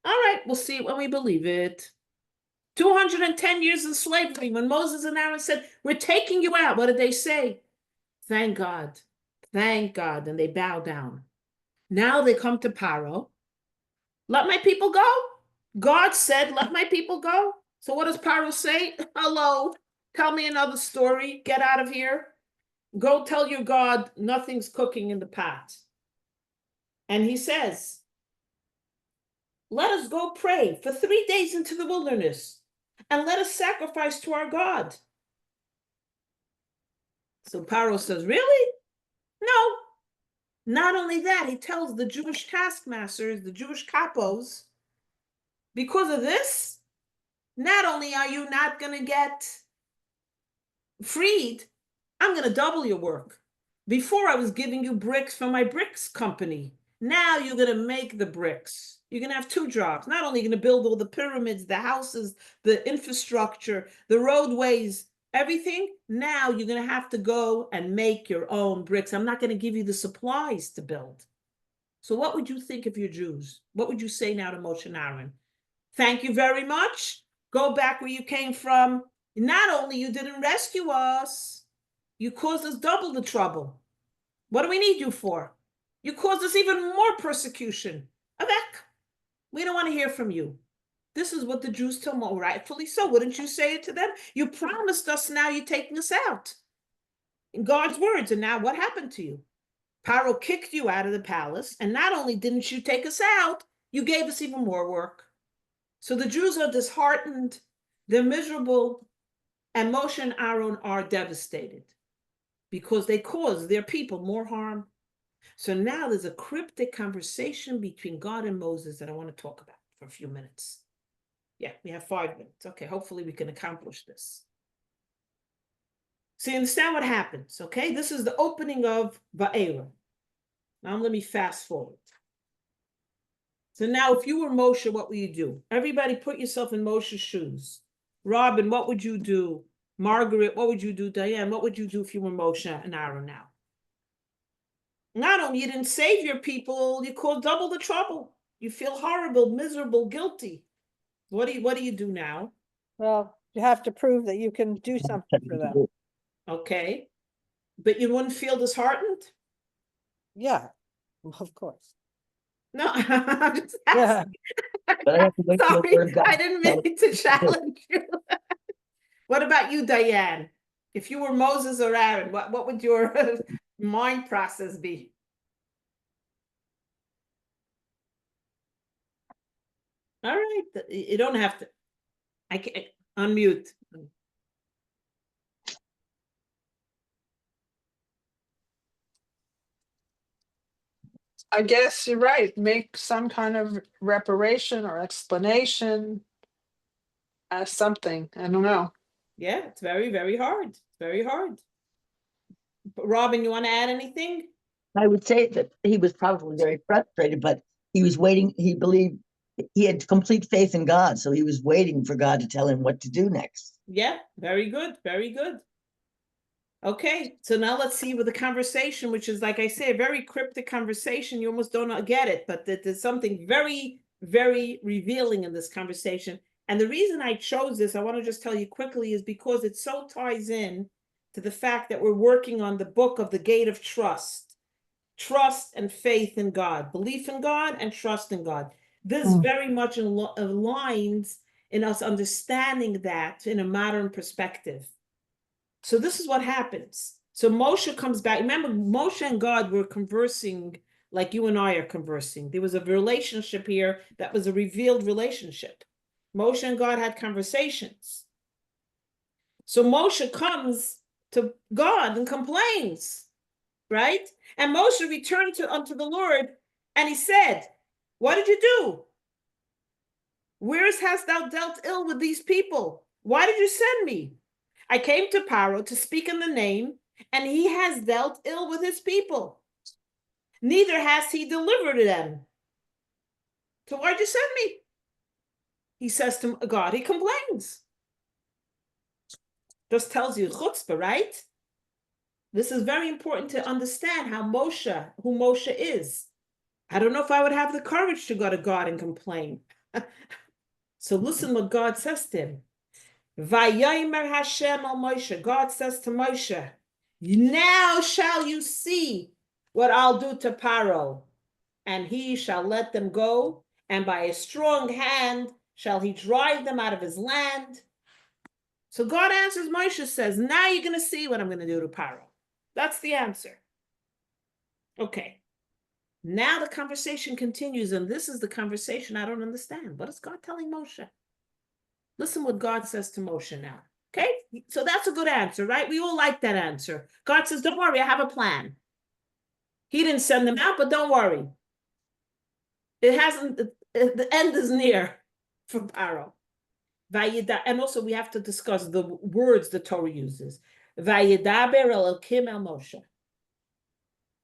All right, we'll see it when we believe it. 210 years in slavery. When Moses and Aaron said, we're taking you out, what did they say? Thank God. Thank God. And they bow down. Now they come to Paro. Let my people go. God said, let my people go. So what does Paro say? Hello, tell me another story. Get out of here. Go tell your God nothing's cooking in the pot. And he says, let us go pray for 3 days into the wilderness and let us sacrifice to our God. So Paro says, really? No. Not only that, he tells the Jewish taskmasters, the Jewish capos, because of this, not only are you not going to get freed, I'm going to double your work. Before I was giving you bricks from my bricks company. Now you're going to make the bricks. You're going to have 2 jobs. Not only are you going to build all the pyramids, the houses, the infrastructure, the roadways, everything. Now you're going to have to go and make your own bricks. I'm not going to give you the supplies to build. So what would you think if you're Jews? What would you say now to Moshe and Aaron? Thank you very much. Go back where you came from. Not only you didn't rescue us, you caused us double the trouble. What do we need you for? You caused us even more persecution. Avec. We don't want to hear from you. This is what the Jews tell Moshe, rightfully so. Wouldn't you say it to them? You promised us, now you're taking us out. In God's words, and now what happened to you? Paro kicked you out of the palace, and not only didn't you take us out, you gave us even more work. So the Jews are disheartened, they're miserable, and Moshe and Aaron are devastated because they caused their people more harm. So now there's a cryptic conversation between God and Moses that I want to talk about for a few minutes. Yeah, we have 5 minutes. Okay, hopefully we can accomplish this. So you understand what happens, okay? This is the opening of Va'era. Now let me fast forward. So now if you were Moshe, what would you do? Everybody put yourself in Moshe's shoes. Robin, what would you do? Margaret, what would you do? Diane, what would you do if you were Moshe and Aaron now? Not only you didn't save your people, you caused double the trouble. You feel horrible, miserable, guilty. What do you do now?
Well, you have to prove that you can do something for them.
Okay. But you wouldn't feel disheartened?
Yeah, of course.
No, I'm just
Yeah.
asking. Sorry, I didn't mean to challenge you. What about you, Diane? If you were Moses or Aaron, what would your mind process be? All right, you don't have to. I can't unmute.
I guess you're right. Make some kind of reparation or explanation as something. I don't know.
Yeah, it's very, very hard. It's very hard. But Robin, you want to add anything?
I would say that he was probably very frustrated, but he was waiting. He believed he had complete faith in God, so he was waiting for God to tell him what to do next.
Yeah, very good. Very good. Okay, so now let's see with the conversation, which is, like I say, a very cryptic conversation. You almost don't get it, but there's something very, very revealing in this conversation. And the reason I chose this, I want to just tell you quickly, is because it so ties in to the fact that we're working on the book of the gate of trust, trust and faith in God, belief in God and trust in God. This very much aligns in us understanding that in a modern perspective. So this is what happens. So Moshe comes back. Remember, Moshe and God were conversing like you and I are conversing. There was a relationship here that was a revealed relationship. Moshe and God had conversations. So Moshe comes to God and complains, right? And Moshe returned unto the Lord, and he said, what did you do? Whereas hast thou dealt ill with these people? Why did you send me? I came to Paro to speak in the name, and he has dealt ill with his people. Neither has he delivered them. So why'd you send me? He says to God, he complains. Just tells you chutzpah, right? This is very important to understand who Moshe is. I don't know if I would have the courage to go to God and complain. So listen what God says to him. Vayomer Hashem al Moshe. God says to Moshe, now shall you see what I'll do to Paro, and he shall let them go, and by a strong hand shall he drive them out of his land. So God answers Moshe, says, now you're going to see what I'm going to do to Paro. That's the answer. Okay. Now the conversation continues, and this is the conversation I don't understand. What is God telling Moshe? Listen what God says to Moshe now. Okay, so that's a good answer, right? We all like that answer. God says, don't worry, I have a plan. He didn't send them out, but don't worry. It hasn't, the end is near for Paro. And also we have to discuss the words the Torah uses. Vayidaber Elokim el Moshe.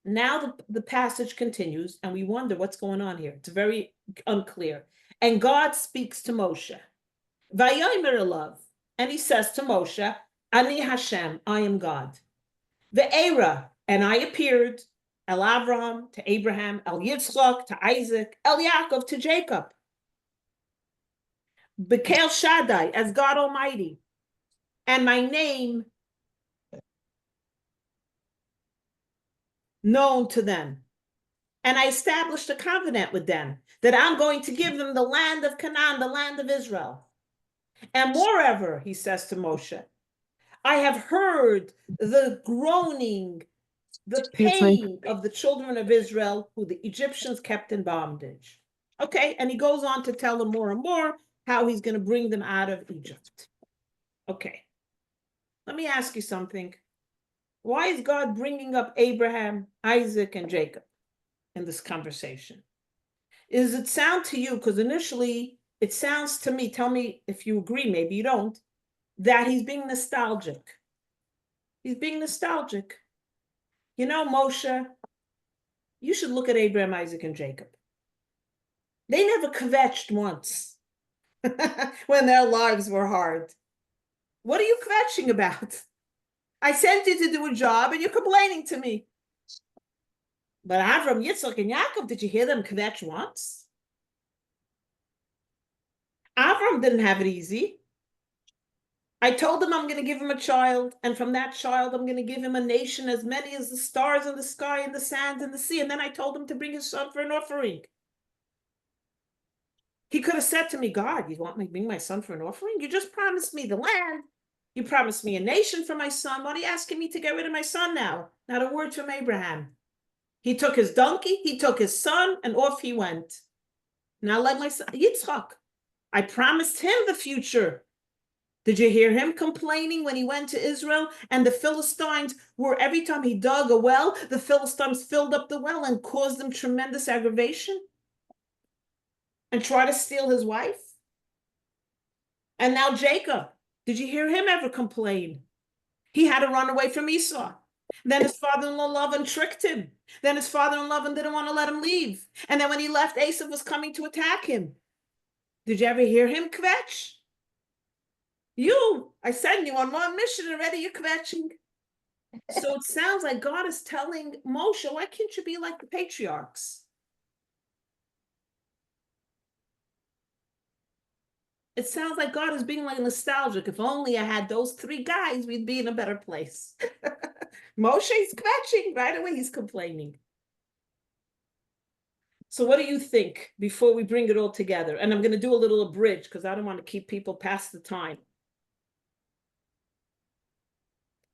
Now the passage continues, and we wonder what's going on here. It's very unclear. And God speaks to Moshe. Vayomer elav. And he says to Moshe, Ani Hashem, I am God. Ve'era, and I appeared, El Avraham, to Abraham, El Yitzchak, to Isaac, El Yaakov, to Jacob. Bekel Shaddai, as God Almighty. And my name known to them. And I established a covenant with them that I'm going to give them the land of Canaan, the land of Israel. And moreover, he says to Moshe, I have heard the groaning, the pain of the children of Israel, who the Egyptians kept in bondage. Okay, and he goes on to tell them more and more how he's going to bring them out of Egypt. Okay, let me ask you something. Why is God bringing up Abraham, Isaac, and Jacob in this conversation? Does it sound to you, because initially it sounds to me, tell me if you agree, maybe you don't, that he's being nostalgic. He's being nostalgic. You know, Moshe, you should look at Abraham, Isaac, and Jacob. They never kvetched once when their lives were hard. What are you kvetching about? I sent you to do a job and you're complaining to me. But Avram, Yitzchak, and Yaakov, did you hear them kvetch once? Avram didn't have it easy. I told him I'm going to give him a child, and from that child, I'm going to give him a nation as many as the stars in the sky and the sands in the sea. And then I told him to bring his son for an offering. He could have said to me, God, you want me to bring my son for an offering? You just promised me the land. You promised me a nation for my son. What are you asking me to get rid of my son now? Not a word from Abraham. He took his donkey, he took his son, and off he went. Now let my son, Yitzchak, I promised him the future. Did you hear him complaining when he went to Israel? And the Philistines were, every time he dug a well, the Philistines filled up the well and caused him tremendous aggravation and tried to steal his wife. And now Jacob, did you hear him ever complain? He had to run away from Esau. Then his father-in-law Lavan tricked him. Then his father-in-law didn't want to let him leave. And then when he left, Esau was coming to attack him. Did you ever hear him kvetch? I send you on one mission already, you're kvetching. So it sounds like God is telling Moshe, why can't you be like the patriarchs? It sounds like God is being like nostalgic. If only I had those 3 guys, we'd be in a better place. Moshe's kvetching, right away he's complaining. So what do you think before we bring it all together? And I'm going to do a little abridge because I don't want to keep people past the time.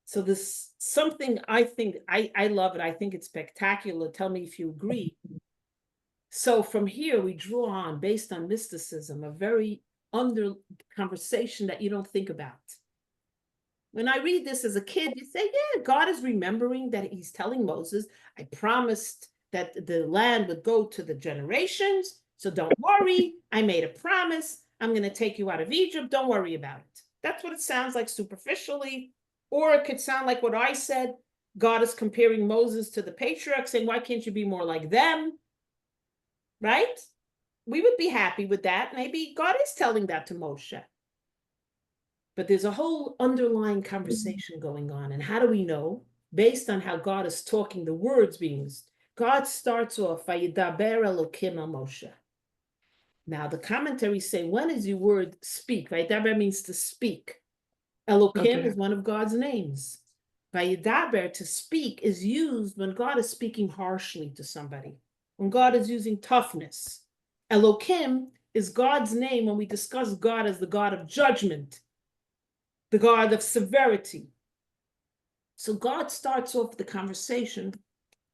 So this something I think, I love it. I think it's spectacular. Tell me if you agree. So from here, we draw on, based on mysticism, a very under conversation that you don't think about. When I read this as a kid, you say, yeah, God is remembering that he's telling Moses, I promised that the land would go to the generations. So don't worry. I made a promise. I'm going to take you out of Egypt. Don't worry about it. That's what it sounds like superficially. Or it could sound like what I said. God is comparing Moses to the patriarchs, saying, why can't you be more like them? Right? We would be happy with that. Maybe God is telling that to Moshe. But there's a whole underlying conversation going on. And how do we know? Based on how God is talking, the words being used. God starts off, Vayidaber Elokim el Moshe. Now the commentaries say, when is the word speak? Vayidaber means to speak. Elokim is one of God's names. Vayidaber, to speak, is used when God is speaking harshly to somebody, when God is using toughness. Elokim is God's name when we discuss God as the God of judgment, the God of severity. So God starts off the conversation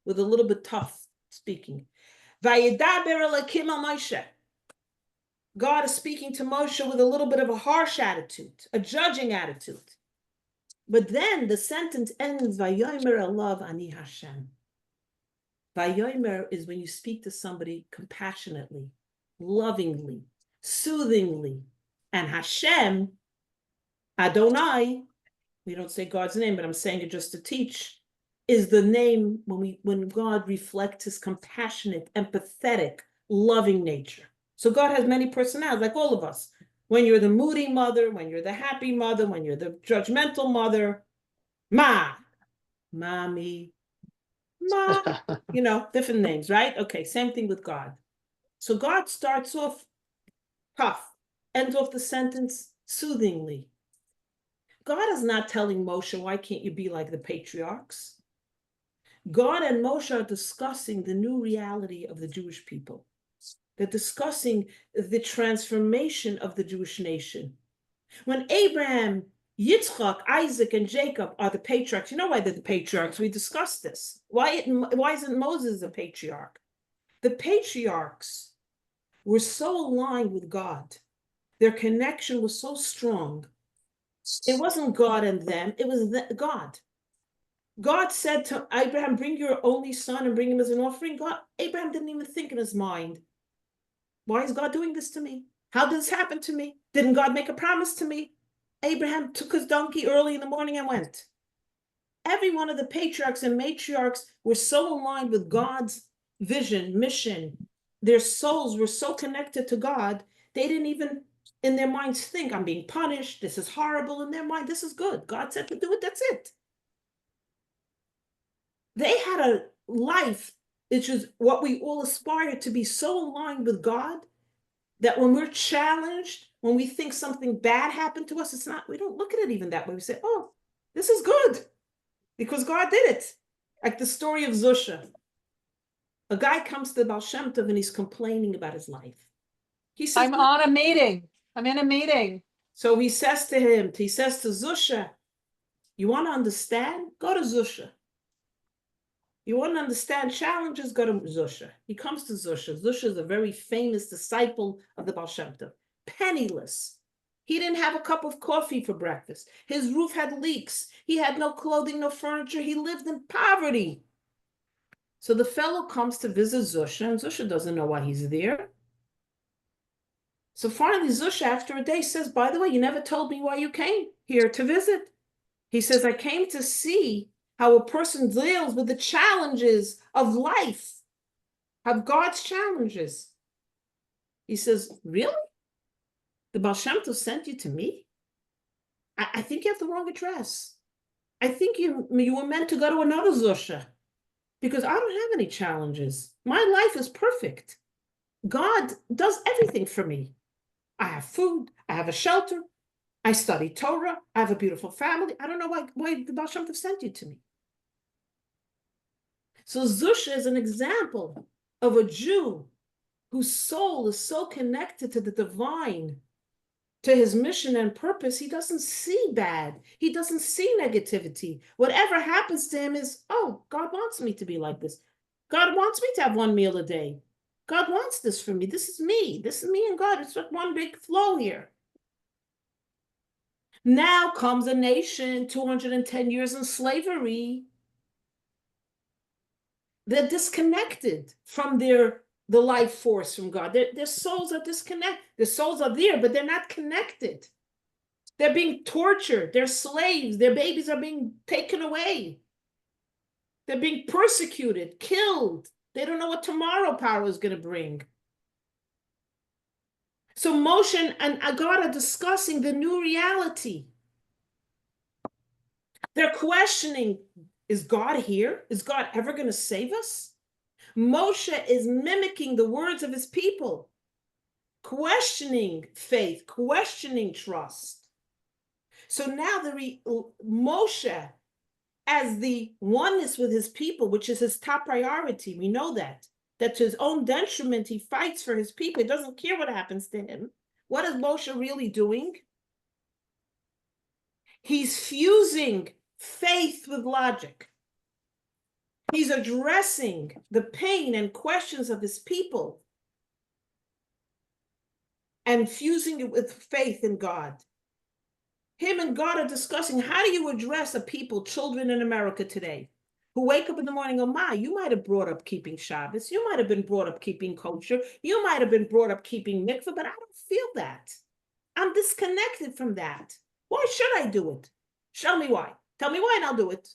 with a little bit tough speaking. Vayidaber Elokim el Moshe. God is speaking to Moshe with a little bit of a harsh attitude, a judging attitude. But then the sentence ends, Vayomer Elav Ani Hashem. Vayomer is when you speak to somebody compassionately, lovingly, soothingly. And Hashem, Adonai, we don't say God's name, but I'm saying it just to teach, is the name when God reflects his compassionate, empathetic, loving nature. So God has many personalities, like all of us. When you're the moody mother, when you're the happy mother, when you're the judgmental mother, Ma, Mommy, Ma, different names, right? Okay, same thing with God. So God starts off tough, ends off the sentence soothingly. God is not telling Moshe, why can't you be like the patriarchs? God and Moshe are discussing the new reality of the Jewish people. They're discussing the transformation of the Jewish nation. When Abraham, Yitzchak, Isaac, and Jacob are the patriarchs, you know why they're the patriarchs? We discussed this. Why isn't Moses a patriarch? The patriarchs were so aligned with God. Their connection was so strong. It wasn't God and them, it was God. God said to Abraham, bring your only son and bring him as an offering. Abraham didn't even think in his mind, why is God doing this to me? How did this happen to me? Didn't God make a promise to me? Abraham took his donkey early in the morning and went. Every one of the patriarchs and matriarchs were so aligned with God's vision, mission. Their souls were so connected to God, they didn't even in their minds think, I'm being punished, this is horrible. In their mind, this is good. God said to do it, that's it. They had a life, which is what we all aspire to be, so aligned with God that when we're challenged, when we think something bad happened to us, we don't look at it even that way. We say, oh, this is good because God did it. Like the story of Zusha. A guy comes to the Baal Shem Tov and he's complaining about his life. He says,
I'm on a meeting. I'm in a meeting.
So he says to Zusha, you want to understand? Go to Zusha. You want to understand challenges? Go to Zusha. He comes to Zusha. Zusha is a very famous disciple of the Baal Shem Tov. Penniless. He didn't have a cup of coffee for breakfast. His roof had leaks. He had no clothing, no furniture. He lived in poverty. So the fellow comes to visit Zusha, and Zusha doesn't know why he's there. So finally, Zusha, after a day, says, by the way, you never told me why you came here to visit. He says, I came to see how a person deals with the challenges of life, of God's challenges. He says, really? The Baal Shem Tov sent you to me? I think you have the wrong address. I think you were meant to go to another Zusha, because I don't have any challenges. My life is perfect. God does everything for me. I have food. I have a shelter. I study Torah. I have a beautiful family. I don't know why the Baal Shem Tov sent you to me. So Zusha is an example of a Jew whose soul is so connected to the divine, to his mission and purpose. He doesn't see bad. He doesn't see negativity. Whatever happens to him is, oh, God wants me to be like this. God wants me to have one meal a day. God wants this for me. This is me. This is me and God. It's like one big flow here. Now comes a nation, 210 years in slavery. They're disconnected from the life force from God. Their souls are disconnected. Their souls are there, but they're not connected. They're being tortured. They're slaves. Their babies are being taken away. They're being persecuted, killed. They don't know what tomorrow power is going to bring. So Moshe and God are discussing the new reality. They're questioning, is God here? Is God ever going to save us? Moshe is mimicking the words of his people, questioning faith, questioning trust. So now Moshe, as the oneness with his people, which is his top priority, we know that to his own detriment, he fights for his people. He doesn't care what happens to him. What is Moshe really doing? He's fusing faith with logic. He's addressing the pain and questions of his people and fusing it with faith in God. Him and God are discussing, how do you address a people, children in America today, who wake up in the morning, oh my, you might have brought up keeping Shabbos, you might have been brought up keeping kosher, you might have been brought up keeping mikvah, but I don't feel that. I'm disconnected from that. Why should I do it? Show me why. Tell me why and I'll do it.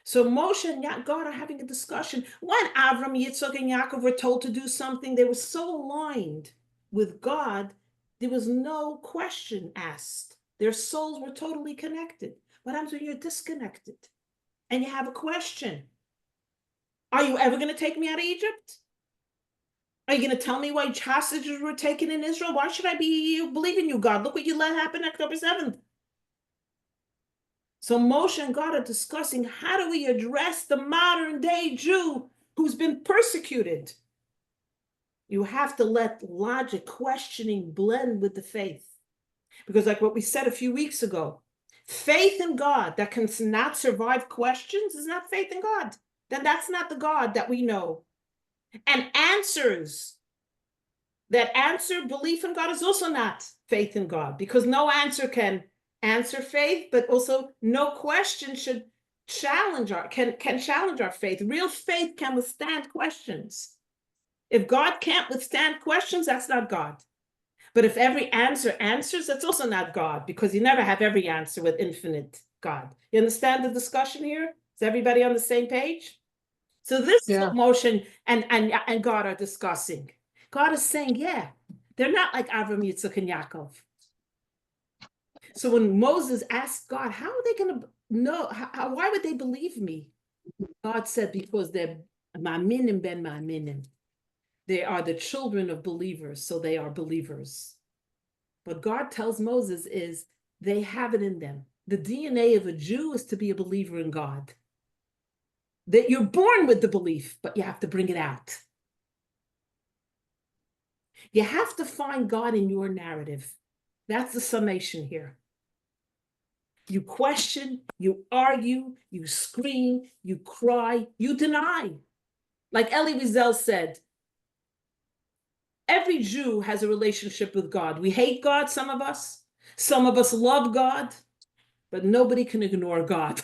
So Moshe and God are having a discussion. When Avram, Yitzchak, and Yaakov were told to do something, they were so aligned with God, there was no question asked. Their souls were totally connected. What happens when you're disconnected and you have a question? Are you ever going to take me out of Egypt? Are you going to tell me why hostages were taken in Israel? Why should I be believing you, God? Look what you let happen October 7th. So Moshe and God are discussing, how do we address the modern day Jew who's been persecuted? You have to let logic, questioning blend with the faith. Because like what we said a few weeks ago, faith in God that can not survive questions is not faith in God. Then that's not the God that we know. And answers that answer belief in God is also not faith in God, because no answer can answer faith, but also no question should challenge can challenge our faith. Real faith can withstand questions. If God can't withstand questions, that's not God. But if every answer answers, that's also not God, because you never have every answer with infinite God. You understand the discussion here? Is everybody on the same page? So this is what Moshe and God are discussing. God is saying, yeah, they're not like Avram, Yitzchak, and Yaakov. So when Moses asked God, how are they going to know? Why would they believe me? God said, because they're ma'aminim ben ma'aminim. They are the children of believers, so they are believers. What God tells Moses is they have it in them. The DNA of a Jew is to be a believer in God. That you're born with the belief, but you have to bring it out. You have to find God in your narrative. That's the summation here. You question, you argue, you scream, you cry, you deny. Like Elie Wiesel said, every Jew has a relationship with God. We hate God, some of us. Some of us love God, but nobody can ignore God.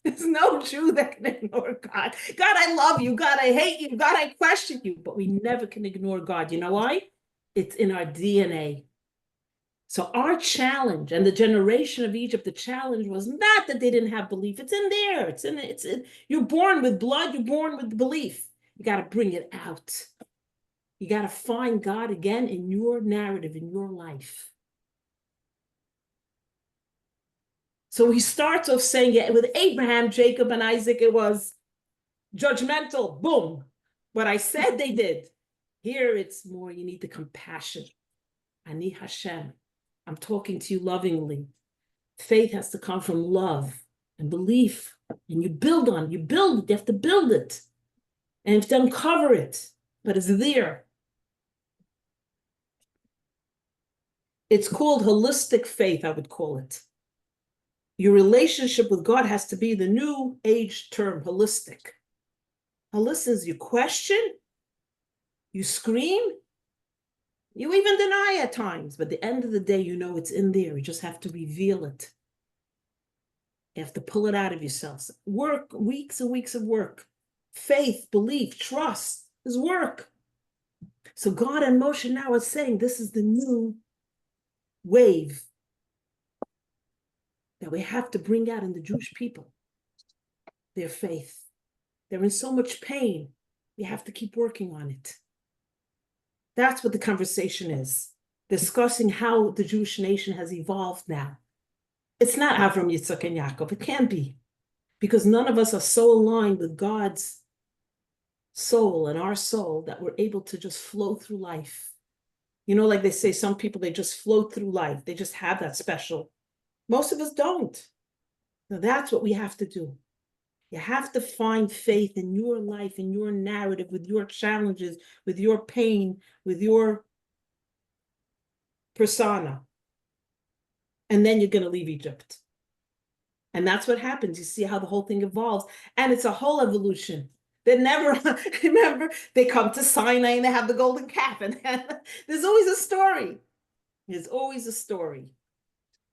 There's no Jew that can ignore God. God, I love you. God, I hate you. God, I question you. But we never can ignore God. You know why? It's in our DNA. So our challenge and the generation of Egypt, the challenge was not that they didn't have belief. It's in there. It's in. You're born with blood. You're born with belief. You got to bring it out. You got to find God again in your narrative, in your life. So he starts off saying, yeah, with Abraham, Jacob, and Isaac, it was judgmental. Boom. What I said they did. Here it's more, you need the compassion. Ani Hashem. I'm talking to you lovingly. Faith has to come from love and belief. And you build on it. You build it. You have to build it. And you have to uncover it. But it's there. It's called holistic faith, I would call it. Your relationship with God has to be the new age term, holistic. Holistic is you question, you scream, you even deny at times, but at the end of the day, you know it's in there. You just have to reveal it. You have to pull it out of yourselves. Work, weeks and weeks of work. Faith, belief, trust is work. So God and Moshe now are saying this is the new wave that we have to bring out in the Jewish people. Their faith. They're in so much pain. We have to keep working on it. That's what the conversation is. Discussing how the Jewish nation has evolved now. It's not Avram, Yitzchak, and Yaakov. It can't be. Because none of us are so aligned with God's soul and our soul that we're able to just flow through life. You know, like they say, some people, they just float through life. They just have that special. Most of us don't. Now that's what we have to do. You have to find faith in your life, in your narrative, with your challenges, with your pain, with your persona. And then you're going to leave Egypt. And that's what happens. You see how the whole thing evolves. And it's a whole evolution. They never, remember, they come to Sinai and they have the golden calf. And there's always a story. There's always a story.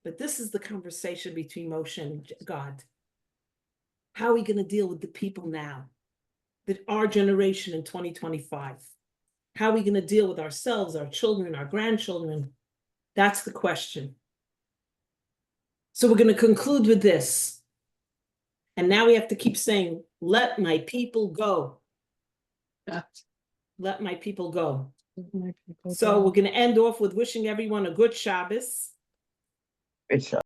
But this is the conversation between Moshe and God. How are we going to deal with the people now? Our generation in 2025? How are we going to deal with ourselves, our children, our grandchildren? That's the question. So we're going to conclude with this. And now we have to keep saying, let my people go.
Yeah.
Let my people go.
My people
So
go.
we're going to end off with wishing everyone a good Shabbos.
It's